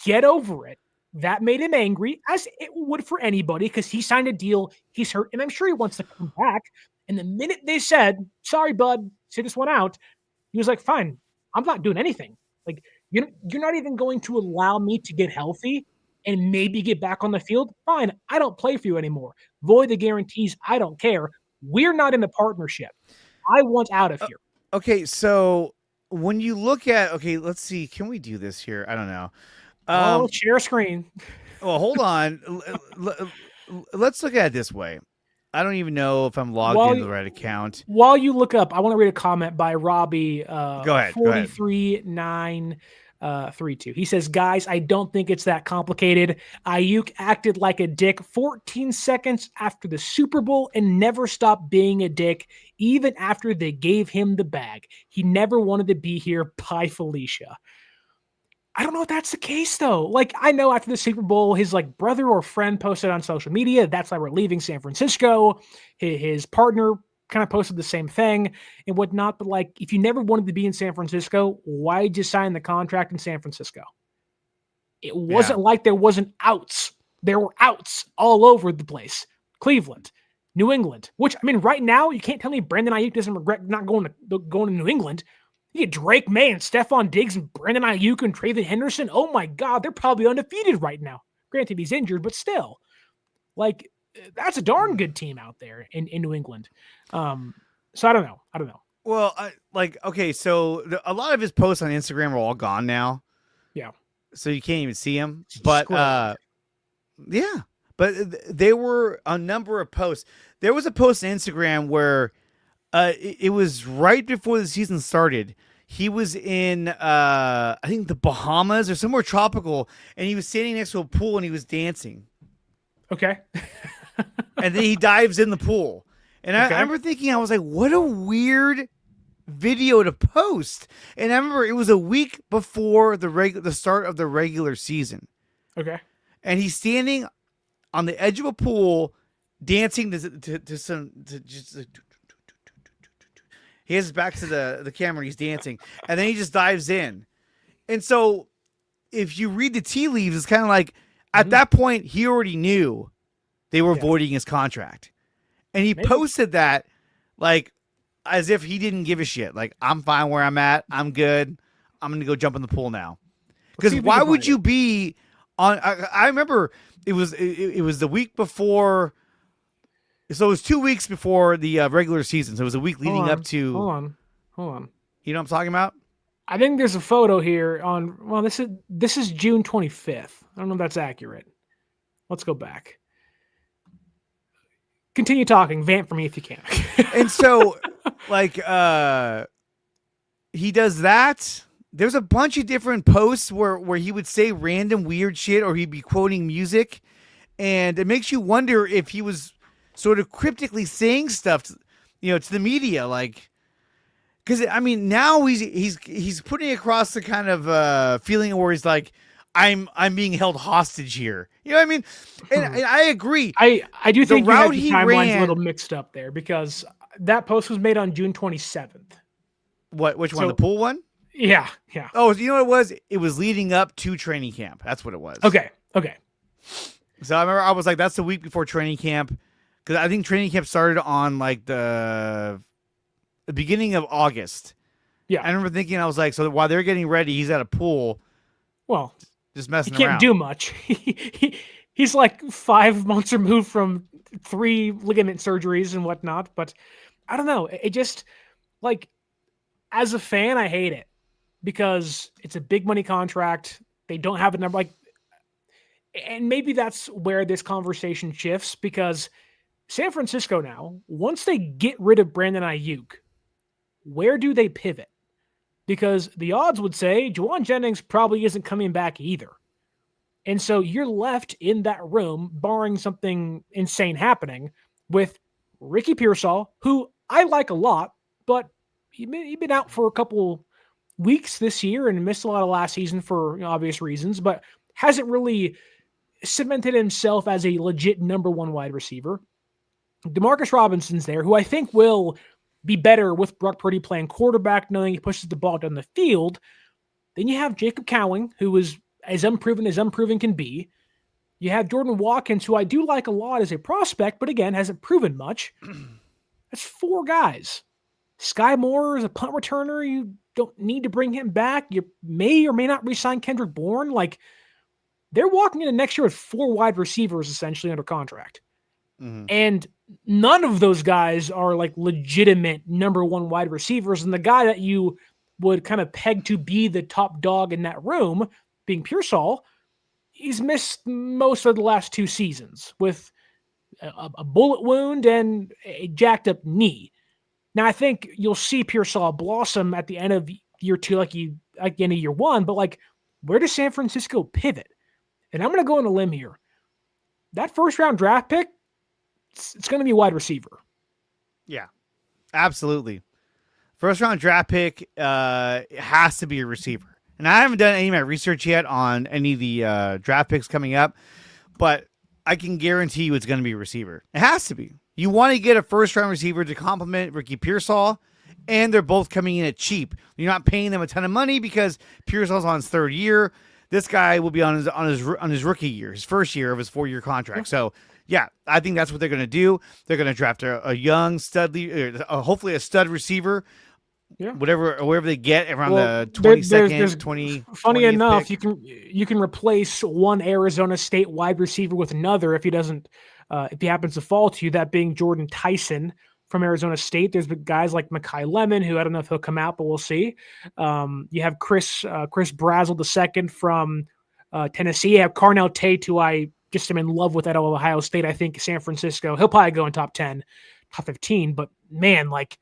Get over it. That made him angry, as it would for anybody, because he signed a deal. He's hurt, and I'm sure he wants to come back. And the minute they said, sorry, bud, sit this one out, he was like, fine, I'm not doing anything. Like, you're not even going to allow me to get healthy and maybe get back on the field. Fine, I don't play for you anymore. Void the guarantees. I don't care. We're not in a partnership. I want out of here. Okay, so when you look at, let's see, can we do this here? I don't know. Share a screen. Well, hold on. Let's look at it this way. I don't even know if I'm logged into the right account. While you look up, I want to read a comment by Robbie. Go ahead. 43932. He says, guys, I don't think it's that complicated. Aiyuk acted like a dick 14 seconds after the Super Bowl and never stopped being a dick, even after they gave him the bag. He never wanted to be here. Bye, Felicia. I don't know if that's the case, though. Like, I know after the Super Bowl, his brother or friend posted on social media, that's why we're leaving San Francisco. His partner kind of posted the same thing and whatnot. But if you never wanted to be in San Francisco, why did you sign the contract in San Francisco? It wasn't like there wasn't outs. There were outs all over the place. Cleveland, New England, which, I mean, right now, you can't tell me Brandon Aiyuk doesn't regret not going to New England. You get Drake May and Stephon Diggs and Brandon Aiyuk and Traven Henderson. Oh my God, they're probably undefeated right now. Granted, he's injured, but still. That's a darn good team out there in New England. So I don't know. Well, so a lot of his posts on Instagram are all gone now. Yeah. So you can't even see him. But but there were a number of posts. There was a post on Instagram where it was right before the season started. He was in, I think, the Bahamas or somewhere tropical, and he was standing next to a pool and he was dancing. Okay. And then he dives in the pool. And I remember thinking, I was like, what a weird video to post. And I remember it was a week before the start of the regular season. Okay. And he's standing on the edge of a pool dancing he has his back to the camera and he's dancing, and then he just dives in. And so if you read the tea leaves, it's kind of like at that point he already knew they were voiding his contract. And he posted that as if he didn't give a shit. Like, I'm fine where I'm at. I'm good. I'm going to go jump in the pool now. Because why would you be on? I remember it was the week before. So it was 2 weeks before the regular season. So it was a week leading up to. Hold on. You know what I'm talking about? I think there's a photo here on. Well, this is June 25th. I don't know if that's accurate. Let's go back. Continue talking. Vamp for me if you can. And so, he does that. There's a bunch of different posts where he would say random weird shit, or he'd be quoting music, and it makes you wonder if he was sort of cryptically saying stuff, to the media, because I mean now he's putting across the kind of feeling where he's like, I'm being held hostage here. You know what I mean? And I agree. I do think the timeline's a little mixed up there, because that post was made on June 27th. Which one? The pool one? Yeah. Oh, you know what it was? It was leading up to training camp. That's what it was. Okay. So I remember I was like, that's the week before training camp. Because I think training camp started on the beginning of August. Yeah. I remember thinking, I was like, so while they're getting ready, he's at a pool. Well, just messing around. He can't do much. He's 5 months removed from 3 ligament surgeries and whatnot. But I don't know. It just, as a fan, I hate it, because it's a big money contract. They don't have a number. And maybe that's where this conversation shifts, because San Francisco now, once they get rid of Brandon Aiyuk, where do they pivot? Because the odds would say Juwan Jennings probably isn't coming back either. And so you're left in that room, barring something insane happening, with Ricky Pearsall, who I like a lot, but he'd been out for a couple weeks this year and missed a lot of last season for obvious reasons, but hasn't really cemented himself as a legit number one wide receiver. Demarcus Robinson's there, who I think will be better with Brock Purdy playing quarterback, knowing he pushes the ball down the field. Then you have Jacob Cowing, who is as unproven can be. You have Jordan Watkins, who I do like a lot as a prospect, but again, hasn't proven much. That's 4 guys. Sky Moore is a punt returner. You don't need to bring him back. You may or may not re-sign Kendrick Bourne. Like, they're walking into next year with 4 wide receivers essentially under contract. Mm-hmm. And none of those guys are like legitimate number one wide receivers. And the guy that you would kind of peg to be the top dog in that room, being Pearsall, he's missed most of the last 2 seasons with a bullet wound and a jacked up knee. Now, I think you'll see Pearsall blossom at the end of year 2, like the end of year 1, but like, where does San Francisco pivot? And I'm going to go on a limb here. That first round draft pick, it's going to be wide receiver. Yeah, absolutely. First round draft pick has to be a receiver. And I haven't done any of my research yet on any of the draft picks coming up, but I can guarantee you it's going to be a receiver. It has to be. You want to get a first round receiver to complement Ricky Pearsall, and they're both coming in at cheap. You're not paying them a ton of money because Pearsall's on his 3rd year. This guy will be on his rookie year, his first year of his 4-year contract. So, yeah, I think that's what they're going to do. They're going to draft a young stud, hopefully a stud receiver. Yeah, wherever they get around the 22nd, 20. Funny enough, pick. you can replace one Arizona State wide receiver with another if he happens to fall to you. That being Jordan Tyson from Arizona State. There's guys like Mekhi Lemon, who I don't know if he'll come out, but we'll see. You have Chris Brazzell II from Tennessee. You have Carnell Tate, who I just am in love with at Ohio State. I think San Francisco, he'll probably go in top 10, top 15. But man, like,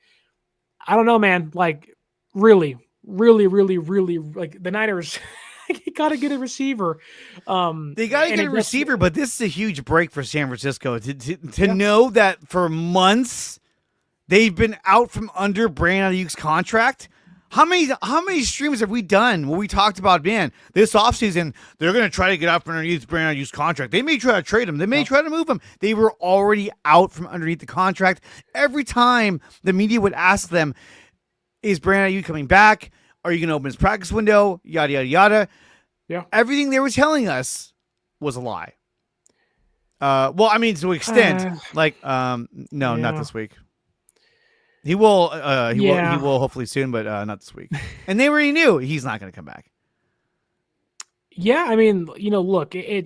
I don't know, man. Like, really, like the Niners, they got to get a receiver. They got to get a receiver, but this is a huge break for San Francisco to know that for months they've been out from under Brandon Aiyuk's contract. How many streams have we done when we talked about, man, this offseason, they're going to try to get out from underneath Brandon Aiyuk's contract. They may try to trade him. They may try to move him. They were already out from underneath the contract. Every time the media would ask them, is Brandon Aiyuk coming back? Are you going to open his practice window? Yada, yada, yada. Yeah. Everything they were telling us was a lie. Well, I mean, to an extent, no, not this week. He will hopefully soon, but not this week. And they already knew he's not going to come back. Yeah, I mean, look, I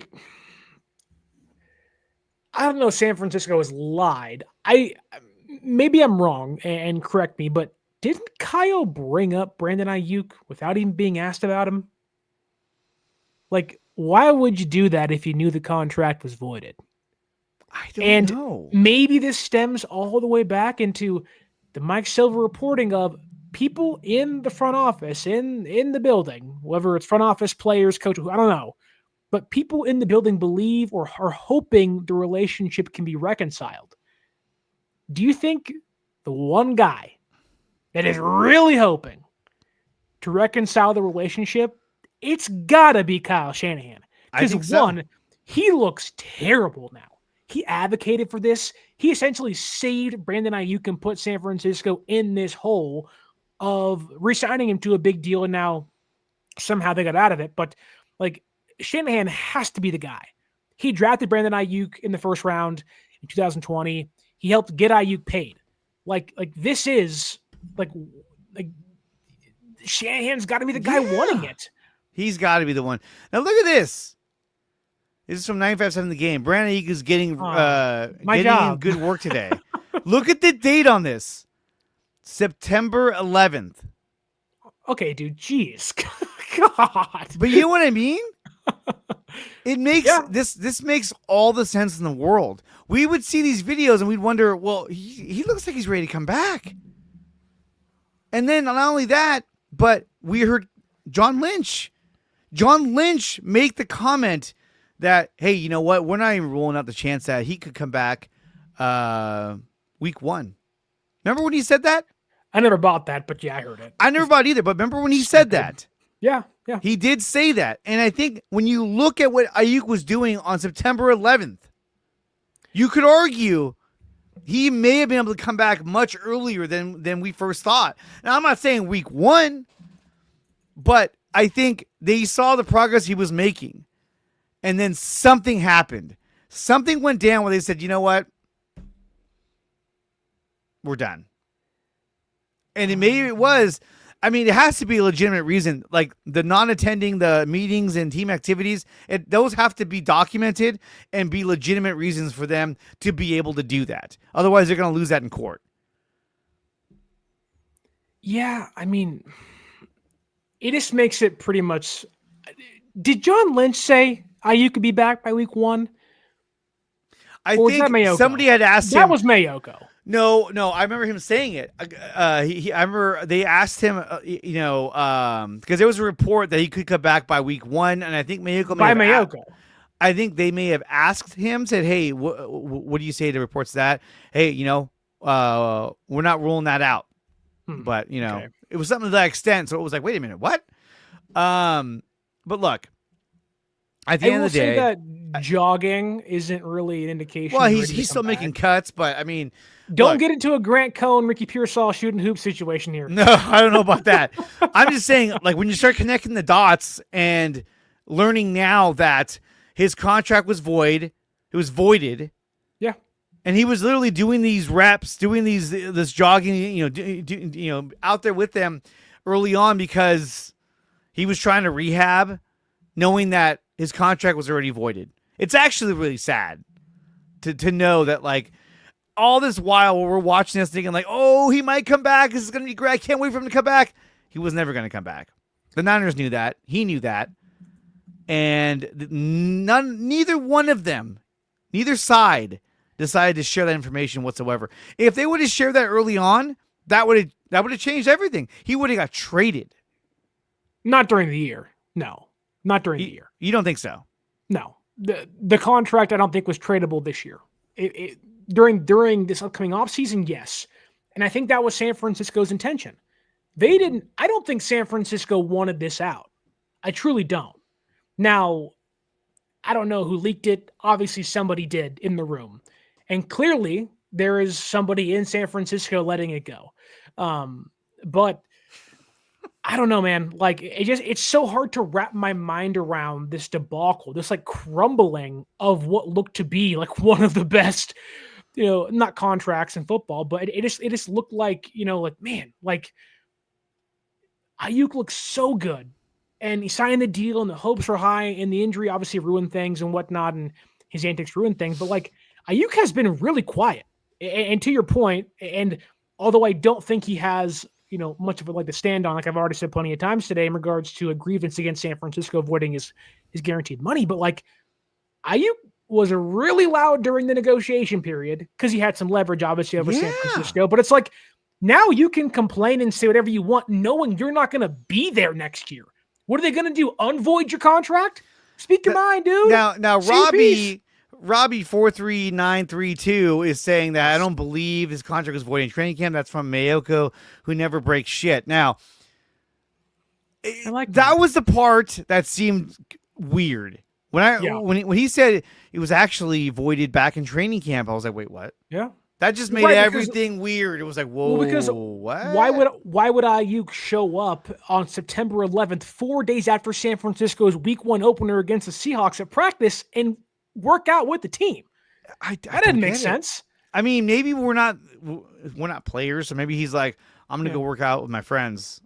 don't know. San Francisco has lied. Maybe I'm wrong, and correct me, but didn't Kyle bring up Brandon Aiyuk without even being asked about him? Like, why would you do that if you knew the contract was voided? I don't know. Maybe this stems all the way back into the Mike Silver reporting of people in the front office, in the building, whether it's front office, players, coach, I don't know. But people in the building believe or are hoping the relationship can be reconciled. Do you think the one guy that is really hoping to reconcile the relationship, it's got to be Kyle Shanahan? Because one, he looks terrible now. He advocated for this. He essentially saved Brandon Aiyuk and put San Francisco in this hole of re-signing him to a big deal, and now somehow they got out of it. But like, Shanahan has to be the guy. He drafted Brandon Aiyuk in the first round in 2020. He helped get Aiyuk paid. Like this is like Shanahan's got to be the guy wanting it. He's got to be the one. Now look at this. This is from 95.7 The Game. Brandon Aiyuk is getting good work today. Look at the date on this. September 11th. Okay, dude. Jeez. God. But you know what I mean? It makes this makes all the sense in the world. We would see these videos and we'd wonder, well, he looks like he's ready to come back. And then not only that, but we heard John Lynch make the comment that, hey, you know what? We're not even ruling out the chance that he could come back week 1. Remember when he said that? I never bought that, but yeah, I heard it. I never bought it either. But remember when he said that? Yeah. He did say that. And I think when you look at what Aiyuk was doing on September 11th, you could argue he may have been able to come back much earlier than we first thought. Now, I'm not saying week 1, but I think they saw the progress he was making. And then something happened. Something went down where they said, you know what? We're done. And maybe it was, I mean, it has to be a legitimate reason. Like the non-attending the meetings and team activities, those have to be documented and be legitimate reasons for them to be able to do that. Otherwise, they're going to lose that in court. Yeah, I mean, it just makes it pretty much. Did John Lynch say Aiyuk could be back by week 1? I think somebody had asked him. That was Mayoko. No, I remember him saying it. I remember they asked him, because there was a report that he could come back by week 1, and I think Mayoko. I think they may have asked him, said, "Hey, what do you say to reports that? Hey, we're not ruling that out." But okay. It was something to that extent. So it was like, wait a minute, what? But look, at the end of the day, that jogging isn't really an indication. Well, he's still making cuts, but I mean, don't get into a Grant Cohn, Ricky Pearsall shooting hoop situation here. No, I don't know about that. I'm just saying, like, when you start connecting the dots and learning now that his contract was voided. Yeah. And he was literally doing these reps, doing this jogging, out there with them early on because he was trying to rehab, knowing that his contract was already voided. It's actually really sad to know that, like, all this while we're watching this thinking like, oh, he might come back. This is going to be great. I can't wait for him to come back. He was never going to come back. The Niners knew that. He knew that. And neither one of them, neither side decided to share that information whatsoever. If they would have shared that early on, that would have changed everything. He would have got traded. Not during the year. No, not during the year. You don't think so? No. The contract I don't think was tradable this year. During this upcoming offseason, yes. And I think that was San Francisco's intention. I don't think San Francisco wanted this out. I truly don't. Now, I don't know who leaked it. Obviously, somebody did in the room. And clearly, there is somebody in San Francisco letting it go. But I don't know, man. Like, it's so hard to wrap my mind around this debacle, this like crumbling of what looked to be like one of the best, not contracts in football, but it just looked like, man, like Aiyuk looks so good. And he signed the deal and the hopes were high and the injury obviously ruined things and whatnot. And his antics ruined things. But like Aiyuk has been really quiet. And to your point, and although I don't think he has, much of a leg to stand on, like I've already said plenty of times today in regards to a grievance against San Francisco avoiding his guaranteed money. But like Aiyuk was really loud during the negotiation period because he had some leverage obviously over San Francisco. But it's like now you can complain and say whatever you want, knowing you're not going to be there next year. What are they going to do? Unvoid your contract? Speak your mind, dude. Now Robbie 43932 is saying that I don't believe his contract was void in training camp. That's from Mayoko, who never breaks shit. Now, I like that was the part that seemed weird. When he said it was actually voided back in training camp, I was like, wait, what? Yeah. That just made everything weird. It was like, whoa, because what? Why would Aiyuk show up on September 11th, 4 days after San Francisco's Week 1 opener against the Seahawks at practice and work out with the team? That didn't make sense. I mean, maybe we're not players, so maybe he's like, I'm gonna go work out with my friends.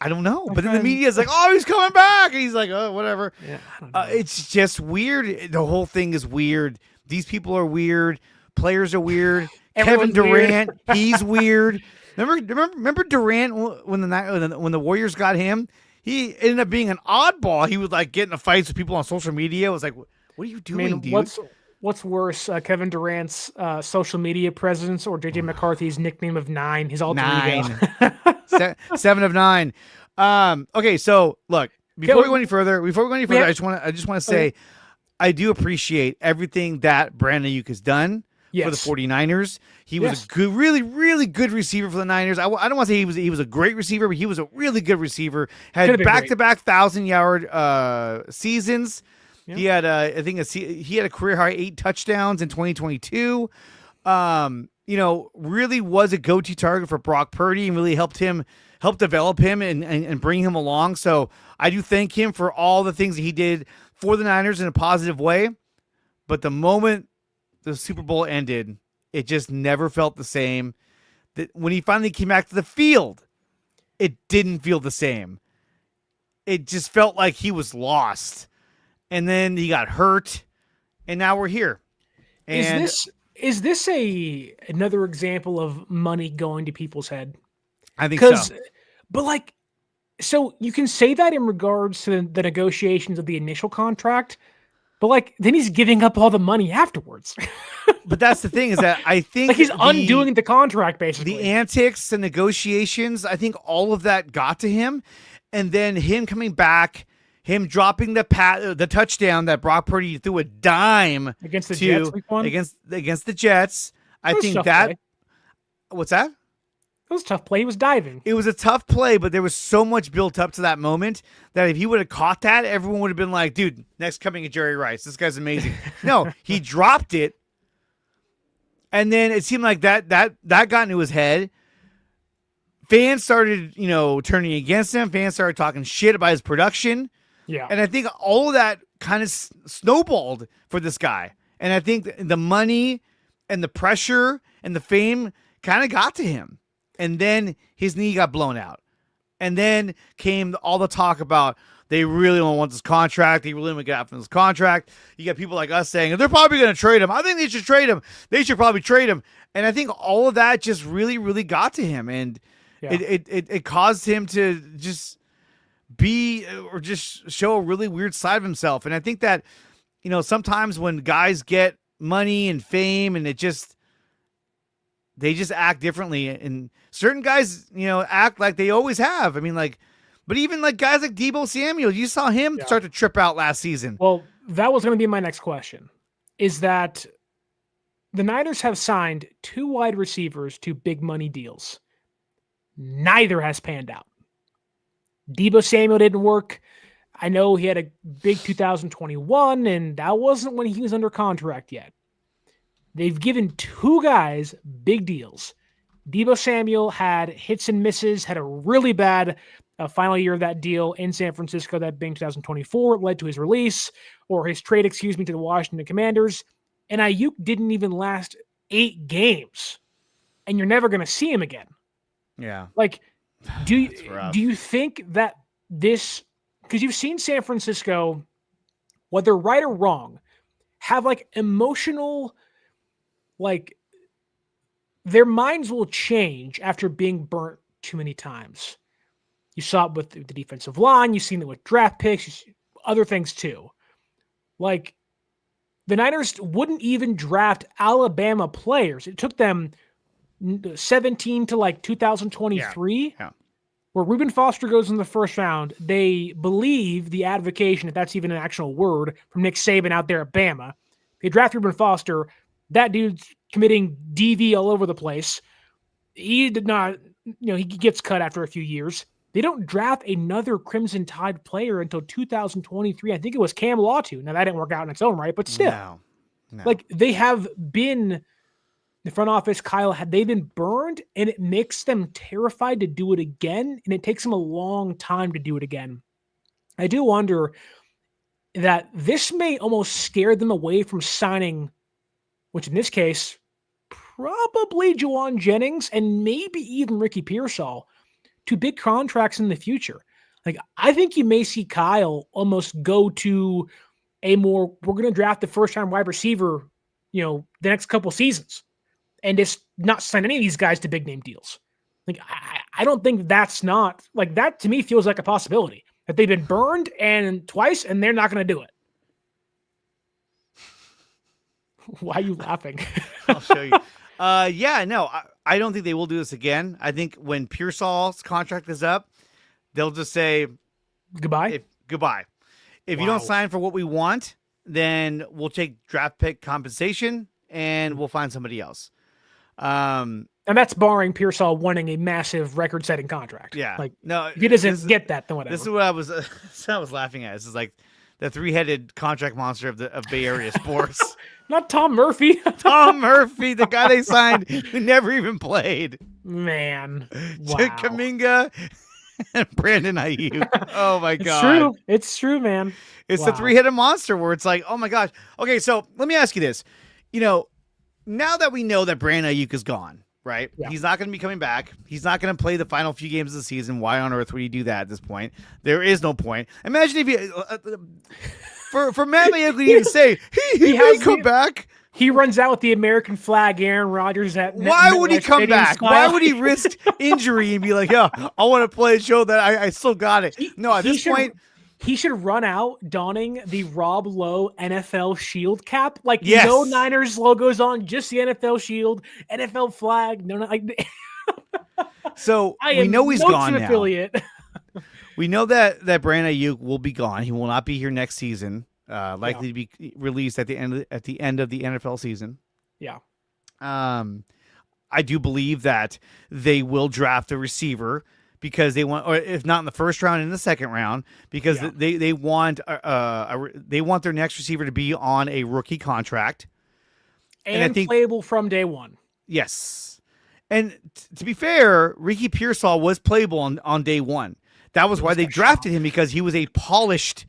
I don't know, but then the media's like, oh, he's coming back, and he's like, oh, whatever. Yeah, I don't know. It's just weird. The whole thing is weird. These people are weird. Players are weird. Kevin Durant, he's weird. Remember Durant when the Warriors got him? He ended up being an oddball. He was like getting in fights with people on social media. It was like, what are you doing, dude? What's worse, Kevin Durant's social media presence or JJ McCarthy's nickname of 9? His alter ego. 7 of 9. Okay, so look, before we go any further, I just want to say I do appreciate everything that Brandon Aiyuk has done. for the 49ers. He was a good, really, really good receiver for the Niners. I don't want to say he was a great receiver, but he was a really good receiver. Had back-to-back 1,000-yard seasons. Yep. He had, he had a career high 8 touchdowns in 2022. Really was a go-to target for Brock Purdy and really helped develop him and bring him along. So I do thank him for all the things that he did for the Niners in a positive way. But the moment the Super Bowl ended, it just never felt the same. That when he finally came back to the field, it didn't feel the same. It just felt like he was lost. And then he got hurt, and now we're here. And is this another example of money going to people's head? I think so. But so you can say that in regards to the negotiations of the initial contract, but then he's giving up all the money afterwards. But that's the thing, is that I think he's undoing the contract, basically. The antics, the negotiations, I think all of that got to him. And then him coming back, him dropping the touchdown that Brock Purdy threw a dime against the Jets week 1? Against the Jets. I think that play. What's that? It was a tough play. He was diving. It was a tough play, but there was so much built up to that moment that if he would have caught that, everyone would have been like, dude, next coming of Jerry Rice. This guy's amazing. No, he dropped it. And then it seemed like that got into his head. Fans started, turning against him. Fans started talking shit about his production. Yeah. And I think all of that kind of snowballed for this guy. And I think the money and the pressure and the fame kind of got to him. And then his knee got blown out. And then came all the talk about they really don't want this contract. They really want to get out from this contract. You got people like us saying, they're probably going to trade him. I think they should trade him. They should probably trade him. And I think all of that just really, really got to him. And it caused him to just be or just show a really weird side of himself. And I think that, sometimes when guys get money and fame and they just act differently, and certain guys, act like they always have. I mean, but even guys like Deebo Samuel, you saw him start to trip out last season. Well, that was going to be my next question, is that the Niners have signed 2 wide receivers to big money deals. Neither has panned out. Deebo Samuel didn't work. I know he had a big 2021, and that wasn't when he was under contract yet. They've given 2 guys big deals. Deebo Samuel had hits and misses, had a really bad final year of that deal in San Francisco, that being 2024, led to his release, or his trade, to the Washington Commanders. And Aiyuk didn't even last 8 games, and you're never going to see him again. Yeah. Do you think that this, because you've seen San Francisco, whether right or wrong, have emotional, their minds will change after being burnt too many times. You saw it with the defensive line. You've seen it with draft picks, other things too. The Niners wouldn't even draft Alabama players. It took them 17 to 2023, where Reuben Foster goes in the first round. They believe the advocation, if that's even an actual word, from Nick Saban out there at Bama. They draft Reuben Foster. That dude's committing DV all over the place. He did not, he gets cut after a few years. They don't draft another Crimson Tide player until 2023. I think it was Cam Lawton. Now, that didn't work out in its own right, but still. No. They have been, the front office, Kyle, they've been burned, and it makes them terrified to do it again, and it takes them a long time to do it again. I do wonder that this may almost scare them away from signing, which in this case, probably Juwan Jennings and maybe even Ricky Pearsall, to big contracts in the future. I think you may see Kyle almost go to we're going to draft the first-time wide receiver, the next couple seasons, and just not sign any of these guys to big-name deals. I don't think that's not, that to me feels like a possibility, that they've been burned twice, and they're not going to do it. Why are you laughing? I'll show you. I don't think they will do this again. I think when Pearsall's contract is up, they'll just say goodbye. If you don't sign for what we want, then we'll take draft pick compensation and we'll find somebody else. And that's barring Pearsall winning a massive record-setting contract. Yeah. Like, No, if he doesn't get that, then whatever. This is what I was laughing at. This is like the three-headed contract monster of Bay Area sports. Not Tom Murphy. Tom Murphy, the guy they signed who never even played. Man. Wow. Kaminga and Brandon Aiyuk. Oh my God. True. It's true, man. It's the three-headed monster where it's like, oh my gosh. Okay, so let me ask you this. Now that we know that Brandon Aiyuk is gone, right? Yeah. He's not going to be coming back. He's not going to play the final few games of the season. Why on earth would he do that at this point? There is no point. Imagine if you, for Matt Aiyuk to even say he may come back. He runs out with the American flag, Aaron Rodgers. Why would he come back? Why would he risk injury and be like, yeah, I want to play and show that I still got it? No, at this point. He should run out donning the Rob Lowe NFL shield cap. Like, yes. No Niners logos on, just the NFL shield, NFL flag. No, like. So we know he's gone now. Affiliate. We know that Brandon Aiyuk will be gone. He will not be here next season. Likely to be released at the end of the NFL season. Yeah. I do believe that they will draft a receiver because they want, or if not in the first round, in the second round, because they want their next receiver to be on a rookie contract and I think, playable from day one. Yes, and to be fair, Ricky Pearsall was playable on day one. That was why they drafted him, because he was a polished,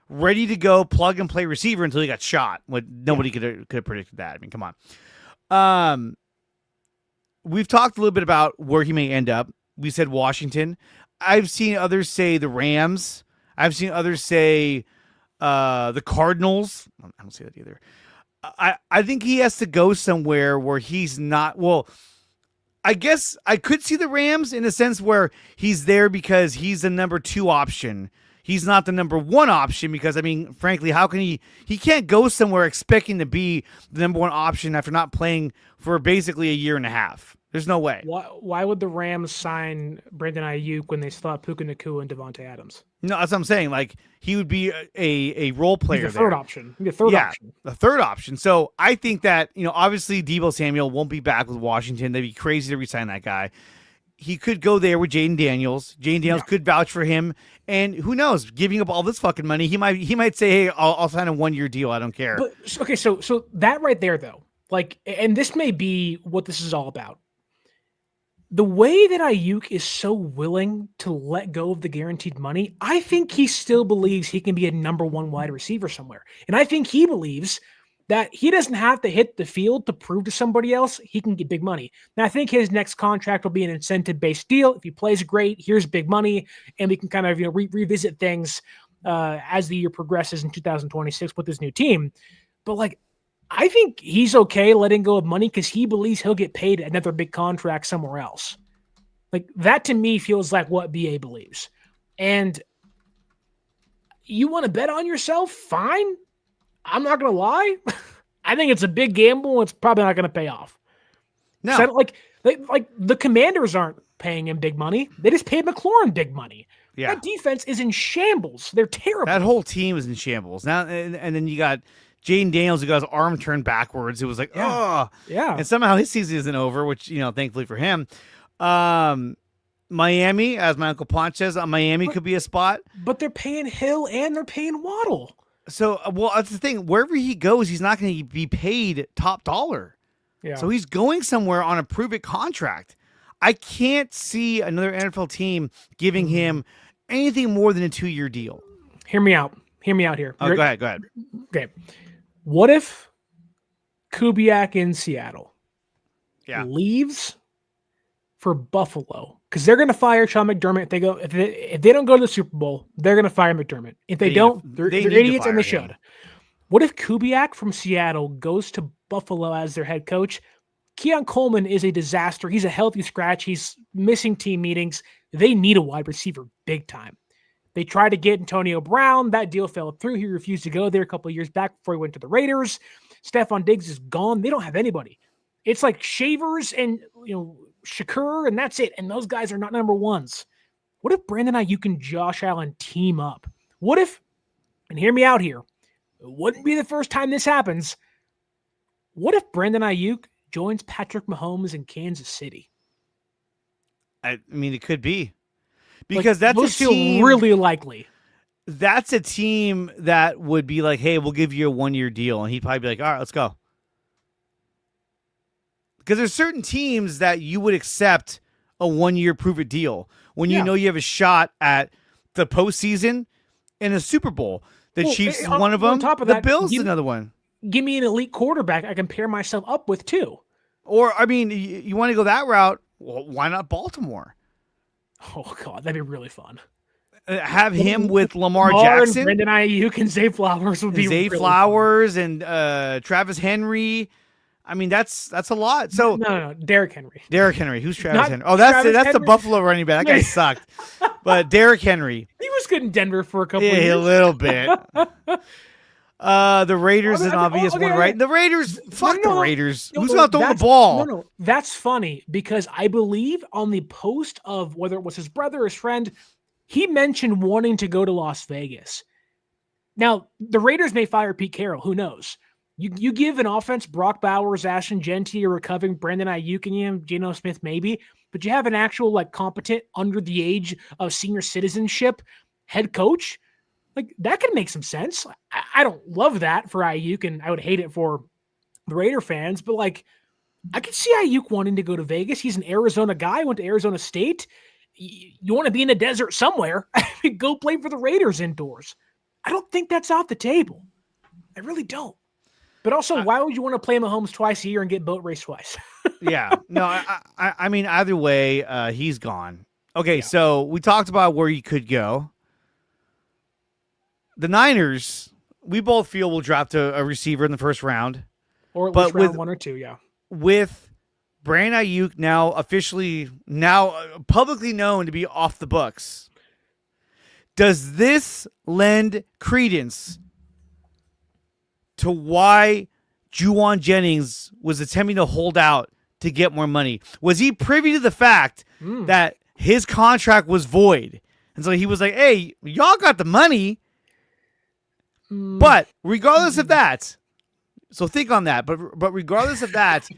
ready to go plug and play receiver until he got shot. Nobody could have predicted that. I mean, come on. We've talked a little bit about where he may end up. We said Washington. I've seen others say the Rams. I've seen others say the Cardinals. I don't say that either. I think he has to go somewhere where he's not. Well, I guess I could see the Rams in a sense where he's there because he's the number 2 option. He's not the number 1 option because, I mean, frankly, how can he can't go somewhere expecting to be the number 1 option after not playing for basically a year and a half. There's no way. Why would the Rams sign Brandon Aiyuk when they still have Puka Nacua and Devontae Adams? No, that's what I'm saying. Like, he would be a role player. He's the third option. The third option. So I think that, obviously Deebo Samuel won't be back with Washington. They'd be crazy to re-sign that guy. He could go there with Jaden Daniels. Jaden Daniels could vouch for him. And who knows, giving up all this fucking money, he might say, hey, I'll sign a 1-year deal. I don't care. But, okay, so that right there, though, like, and this may be what this is all about. The way that Aiyuk is so willing to let go of the guaranteed money, I think he still believes he can be a number 1 wide receiver somewhere. And I think he believes that he doesn't have to hit the field to prove to somebody else he can get big money. Now, I think his next contract will be an incentive-based deal. If he plays great, here's big money, and we can kind of revisit things as the year progresses in 2026 with his new team. But, like, I think he's okay letting go of money because he believes he'll get paid another big contract somewhere else. Like, that to me feels like what BA believes. And you want to bet on yourself? Fine. I'm not going to lie. I think it's a big gamble. It's probably not going to pay off. No. Like the Commanders aren't paying him big money. They just paid McLaurin big money. Yeah. That defense is in shambles. They're terrible. That whole team is in shambles. Now, and then you got Jaden Daniels, who got his arm turned backwards. It was like, Yeah. And somehow his season isn't over, which, thankfully for him. Miami, as my Uncle Ponch says, Miami could be a spot. But they're paying Hill and they're paying Waddle. So, well, that's the thing. Wherever he goes, he's not going to be paid top dollar. Yeah. So he's going somewhere on a prove-it contract. I can't see another NFL team giving him anything more than a 2-year deal. Hear me out here. Oh, go ahead. Okay. What if Kubiak in Seattle leaves for Buffalo? Because they're going to fire Sean McDermott if they go. If they don't go to the Super Bowl, they're going to fire McDermott. If they don't, they're idiots and they should. What if Kubiak from Seattle goes to Buffalo as their head coach? Keon Coleman is a disaster. He's a healthy scratch. He's missing team meetings. They need a wide receiver big time. They tried to get Antonio Brown. That deal fell through. He refused to go there a couple of years back before he went to the Raiders. Stephon Diggs is gone. They don't have anybody. It's like Shavers and Shakur, and that's it. And those guys are not number 1s. What if Brandon Aiyuk and Josh Allen team up? What if, and hear me out here, it wouldn't be the first time this happens. What if Brandon Aiyuk joins Patrick Mahomes in Kansas City? I mean, it could be because Like, that's those a feel team. really likely. That's a team that would be like, "Hey, we'll give you a 1-year deal," and he'd probably be like, "All right, let's go." Because there's certain teams that you would accept a 1-year prove-it deal when you Yeah. know you have a shot at the postseason and a Super Bowl. The Chiefs is one of them. On top of The that, Bills is another one. give me an elite quarterback I can pair myself up with too. Or, I mean, you want to go that route, well, why not Baltimore? Oh God, that'd be really fun. Have him with Lamar And Jackson, Brandon Aiyuk and Zay Flowers would be Zay really Flowers, and Travis Henry. I mean, that's a lot. So No, Derrick Henry. Derrick Henry, who's Travis Not Henry? Oh, that's Travis the Henry. Buffalo running back. That guy sucked. But Derrick Henry, He was good in Denver for a couple of yeah, a years. little bit. The Raiders is an obvious okay, one, right? The Raiders, fuck the no. Raiders. No, Who's gonna throw the that's- ball? No, that's funny because I believe on the post of whether it was his brother or his friend, he mentioned wanting to go to Las Vegas. Now, the Raiders may fire Pete Carroll. Who knows? You give an offense Brock Bowers, Ashton Genty, or recovering Brandon Aiyuk and him, Geno Smith maybe, but you have an actual like competent under the age of senior citizenship head coach. Like that could make some sense. I don't love that for Aiyuk, and I would hate it for the Raider fans, but like I could see Aiyuk wanting to go to Vegas. He's an Arizona guy, went to Arizona State. You want to be in the desert somewhere, go play for the Raiders indoors. I don't think that's off the table. I really don't. But also, why would you want to play Mahomes twice a year and get boat race twice? Yeah, no, I mean, either way, he's gone. Okay, so we talked about where he could go. The Niners, we both feel will draft a receiver in the first round. Or at least round 1 or 2, yeah. With Brandon Aiyuk now publicly known to be off the books, does this lend credence to why Juwan Jennings was attempting to hold out to get more money? Was he privy to the fact that his contract was void? And so he was like, hey, y'all got the money. But regardless of that, so think on that. But regardless of that,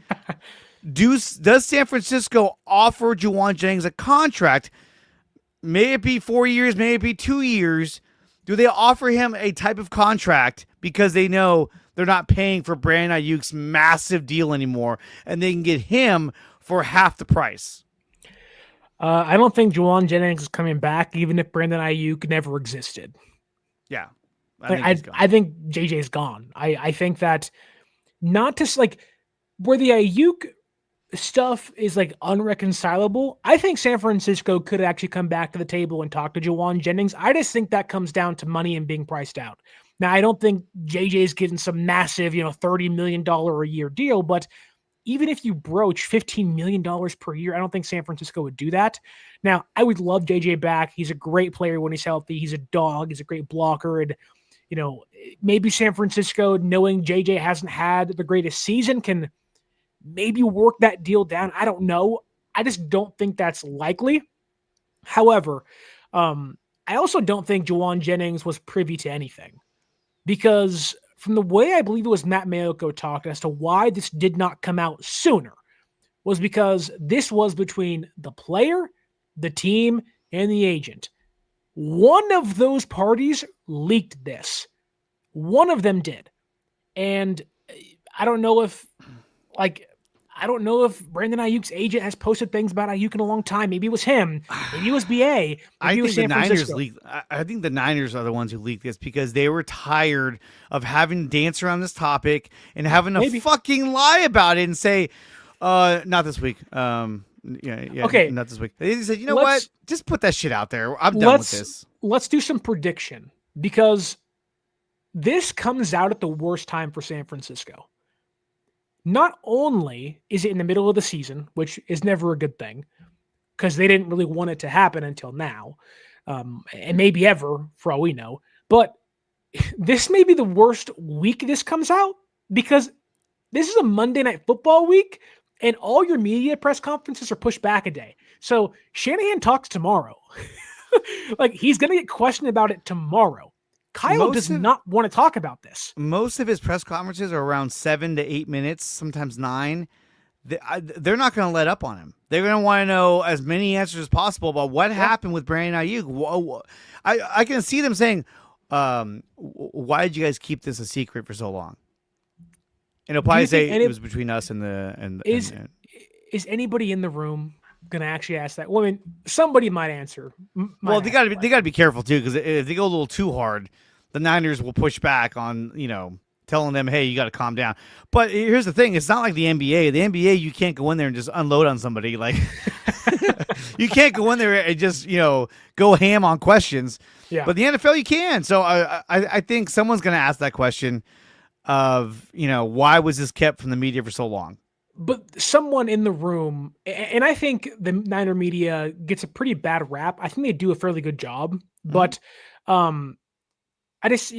does San Francisco offer Juwan Jennings a contract? May it be 4 years, may it be 2 years. Do they offer him a type of contract because they know they're not paying for Brandon Aiyuk's massive deal anymore, and they can get him for half the price? I don't think Juwan Jennings is coming back, even if Brandon Aiyuk never existed. Yeah. I think JJ's gone. I think that not to like where the Aiyuk stuff is like unreconcilable. I think San Francisco could actually come back to the table and talk to Juwan Jennings. I just think that comes down to money and being priced out. Now, I don't think JJ's getting some massive, $30 million a year deal, but even if you broach $15 million per year, I don't think San Francisco would do that. Now, I would love JJ back. He's a great player when he's healthy. He's a dog. He's a great blocker. And, maybe San Francisco, knowing JJ hasn't had the greatest season, can maybe work that deal down. I don't know. I just don't think that's likely. However, I also don't think Juwan Jennings was privy to anything, because from the way I believe it was Matt Mayoko talked as to why this did not come out sooner was because this was between the player, the team, and the agent. One of those parties leaked this. One of them did. And I don't know if Brandon Aiyuk's agent has posted things about Aiyuk in a long time. Maybe it was him. Maybe it was BA. I think the Niners leaked. I think the Niners are the ones who leaked this because they were tired of having to dance around this topic and having to fucking lie about it and say, not this week. Okay. Not this week. They said, what? Just put that shit out there. I'm done with this. Let's do some prediction, because this comes out at the worst time for San Francisco. Not only is it in the middle of the season, which is never a good thing, because they didn't really want it to happen until now, and maybe ever, for all we know, but this may be the worst week this comes out, because this is a Monday Night Football week, and all your media press conferences are pushed back a day. So Shanahan talks tomorrow. Like, he's going to get questioned about it tomorrow. Kyle does not want to talk about this. Most of his press conferences are around 7 to 8 minutes, sometimes 9. They're not going to let up on him. They're going to want to know as many answers as possible about what happened with Brandon Aiyuk. I can see them saying, why did you guys keep this a secret for so long? And he'll probably say it was between us and the... Is anybody in the room going to actually ask that? Well, I mean, somebody might answer. They got to be careful, too, because if they go a little too hard, the Niners will push back on, telling them, hey, you got to calm down. But here's the thing. It's not like the NBA. The NBA, you can't go in there and just unload on somebody. Like, you can't go in there and just, go ham on questions. Yeah. But the NFL, you can. So I think someone's going to ask that question of, why was this kept from the media for so long? But someone in the room, and I think the Niner media gets a pretty bad rap. I think they do a fairly good job. But I just,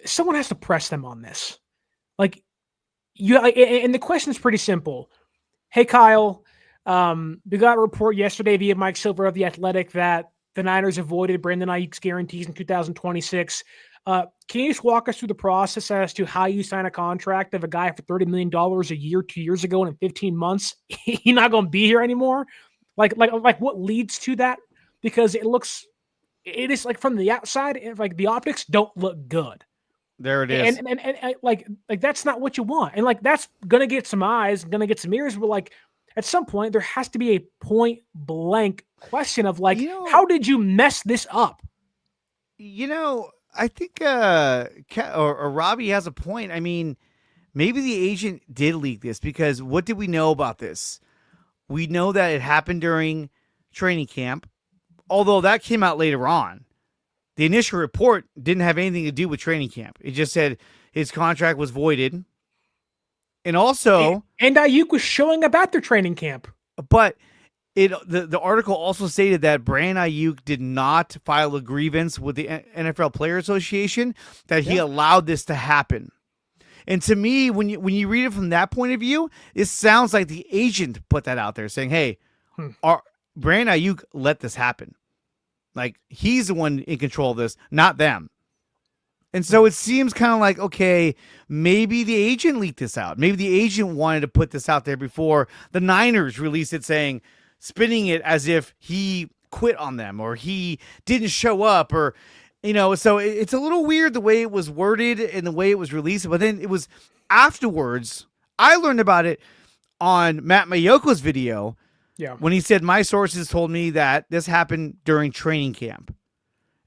someone has to press them on this. And the question is pretty simple. Hey, Kyle, we got a report yesterday via Mike Silver of The Athletic that the Niners avoided Brandon Aiyuk's guarantees in 2026. Can you just walk us through the process as to how you sign a contract of a guy for $30 million a year 2 years ago, and in 15 months, he's not going to be here anymore? Like what leads to that? Because it is like from the outside, like the optics don't look good. There it is. And like that's not what you want. And like, that's going to get some eyes, going to get some ears, but like at some point there has to be a point blank question of like, how did you mess this up? I think or Robbie has a point. I mean, maybe the agent did leak this because what did we know about this? We know that it happened during training camp, although that came out later on. The initial report didn't have anything to do with training camp. It just said his contract was voided. And also... And Aiyuk was showing up at their training camp. But... The article also stated that Brandon Aiyuk did not file a grievance with the NFL Player Association, that he allowed this to happen. And to me, when you read it from that point of view, it sounds like the agent put that out there saying, hey, Brandon Aiyuk let this happen. Like, he's the one in control of this, not them. And so it seems kind of like, okay, maybe the agent leaked this out. Maybe the agent wanted to put this out there before the Niners released it saying... spinning it as if he quit on them or he didn't show up or, so it's a little weird the way it was worded and the way it was released. But then it was afterwards, I learned about it on Matt Mayoko's video when he said, my sources told me that this happened during training camp.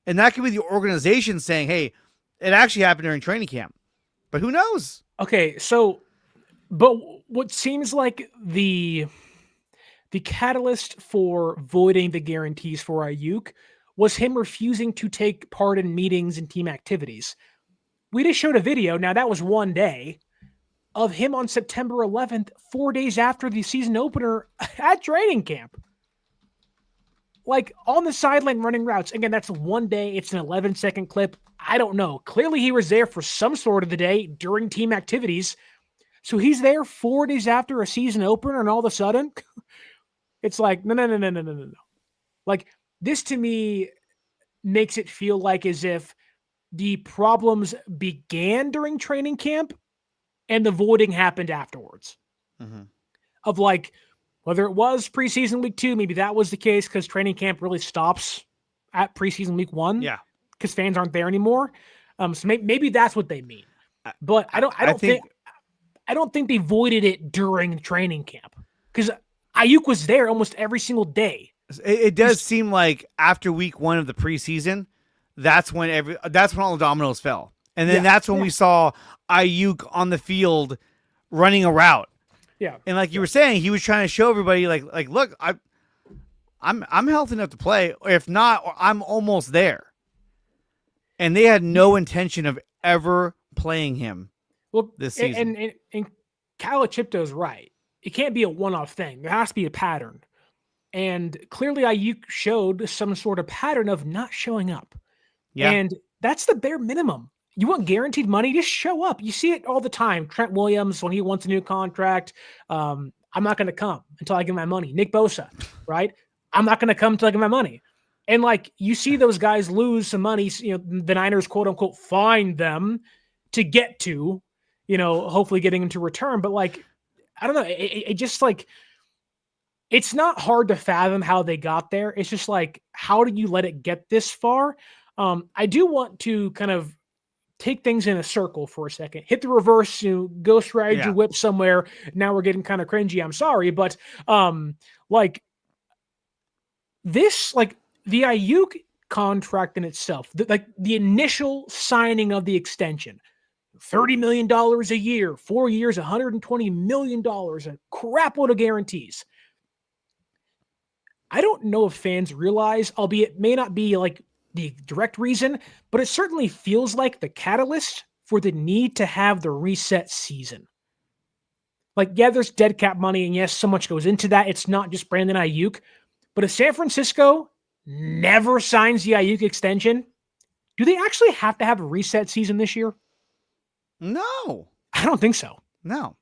And that could be the organization saying, hey, it actually happened during training camp. But who knows? Okay, so, but what seems like the catalyst for voiding the guarantees for Aiyuk was him refusing to take part in meetings and team activities. We just showed a video, now that was one day, of him on September 11th, 4 days after the season opener at training camp. Like, on the sideline running routes. Again, that's one day. It's an 11-second clip. I don't know. Clearly, he was there for some sort of the day during team activities. So he's there 4 days after a season opener, and all of a sudden... it's like, no. Like, this to me makes it feel like as if the problems began during training camp and the voiding happened afterwards. Mm-hmm. Of like, whether it was preseason week 2, maybe that was the case because training camp really stops at preseason week 1. Yeah. Because fans aren't there anymore. So maybe that's what they mean. But I don't think they voided it during training camp. Because Aiyuk was there almost every single day. It does seem like after week 1 of the preseason, that's when all the dominoes fell. And then that's when we saw Aiyuk on the field running a route. Yeah. And like you were saying, he was trying to show everybody like look, I'm healthy enough to play. If not, I'm almost there. And they had no intention of ever playing him this season. And Kyle Chipto's right. It can't be a one-off thing. There has to be a pattern. And clearly Aiyuk showed some sort of pattern of not showing up. Yeah. And that's the bare minimum. You want guaranteed money, just show up. You see it all the time. Trent Williams, when he wants a new contract, I'm not going to come until I get my money. Nick Bosa, right? I'm not going to come until I get my money. And like you see those guys lose some money, the Niners quote unquote find them to get to, hopefully getting them to return. But like, I don't know. It just like, it's not hard to fathom how they got there. It's just like, how did you let it get this far? I do want to kind of take things in a circle for a second, hit the reverse, ghost ride your whip somewhere. Now we're getting kind of cringy. I'm sorry. But like this, like the Aiyuk contract in itself, like the initial signing of the extension, $30 million a year, 4 years, $120 million, a crap load of guarantees. I don't know if fans realize, albeit it may not be like the direct reason, but it certainly feels like the catalyst for the need to have the reset season. Like, yeah, there's dead cap money, and yes, so much goes into that. It's not just Brandon Aiyuk, but if San Francisco never signs the Aiyuk extension, do they actually have to have a reset season this year? No. I don't think so. No.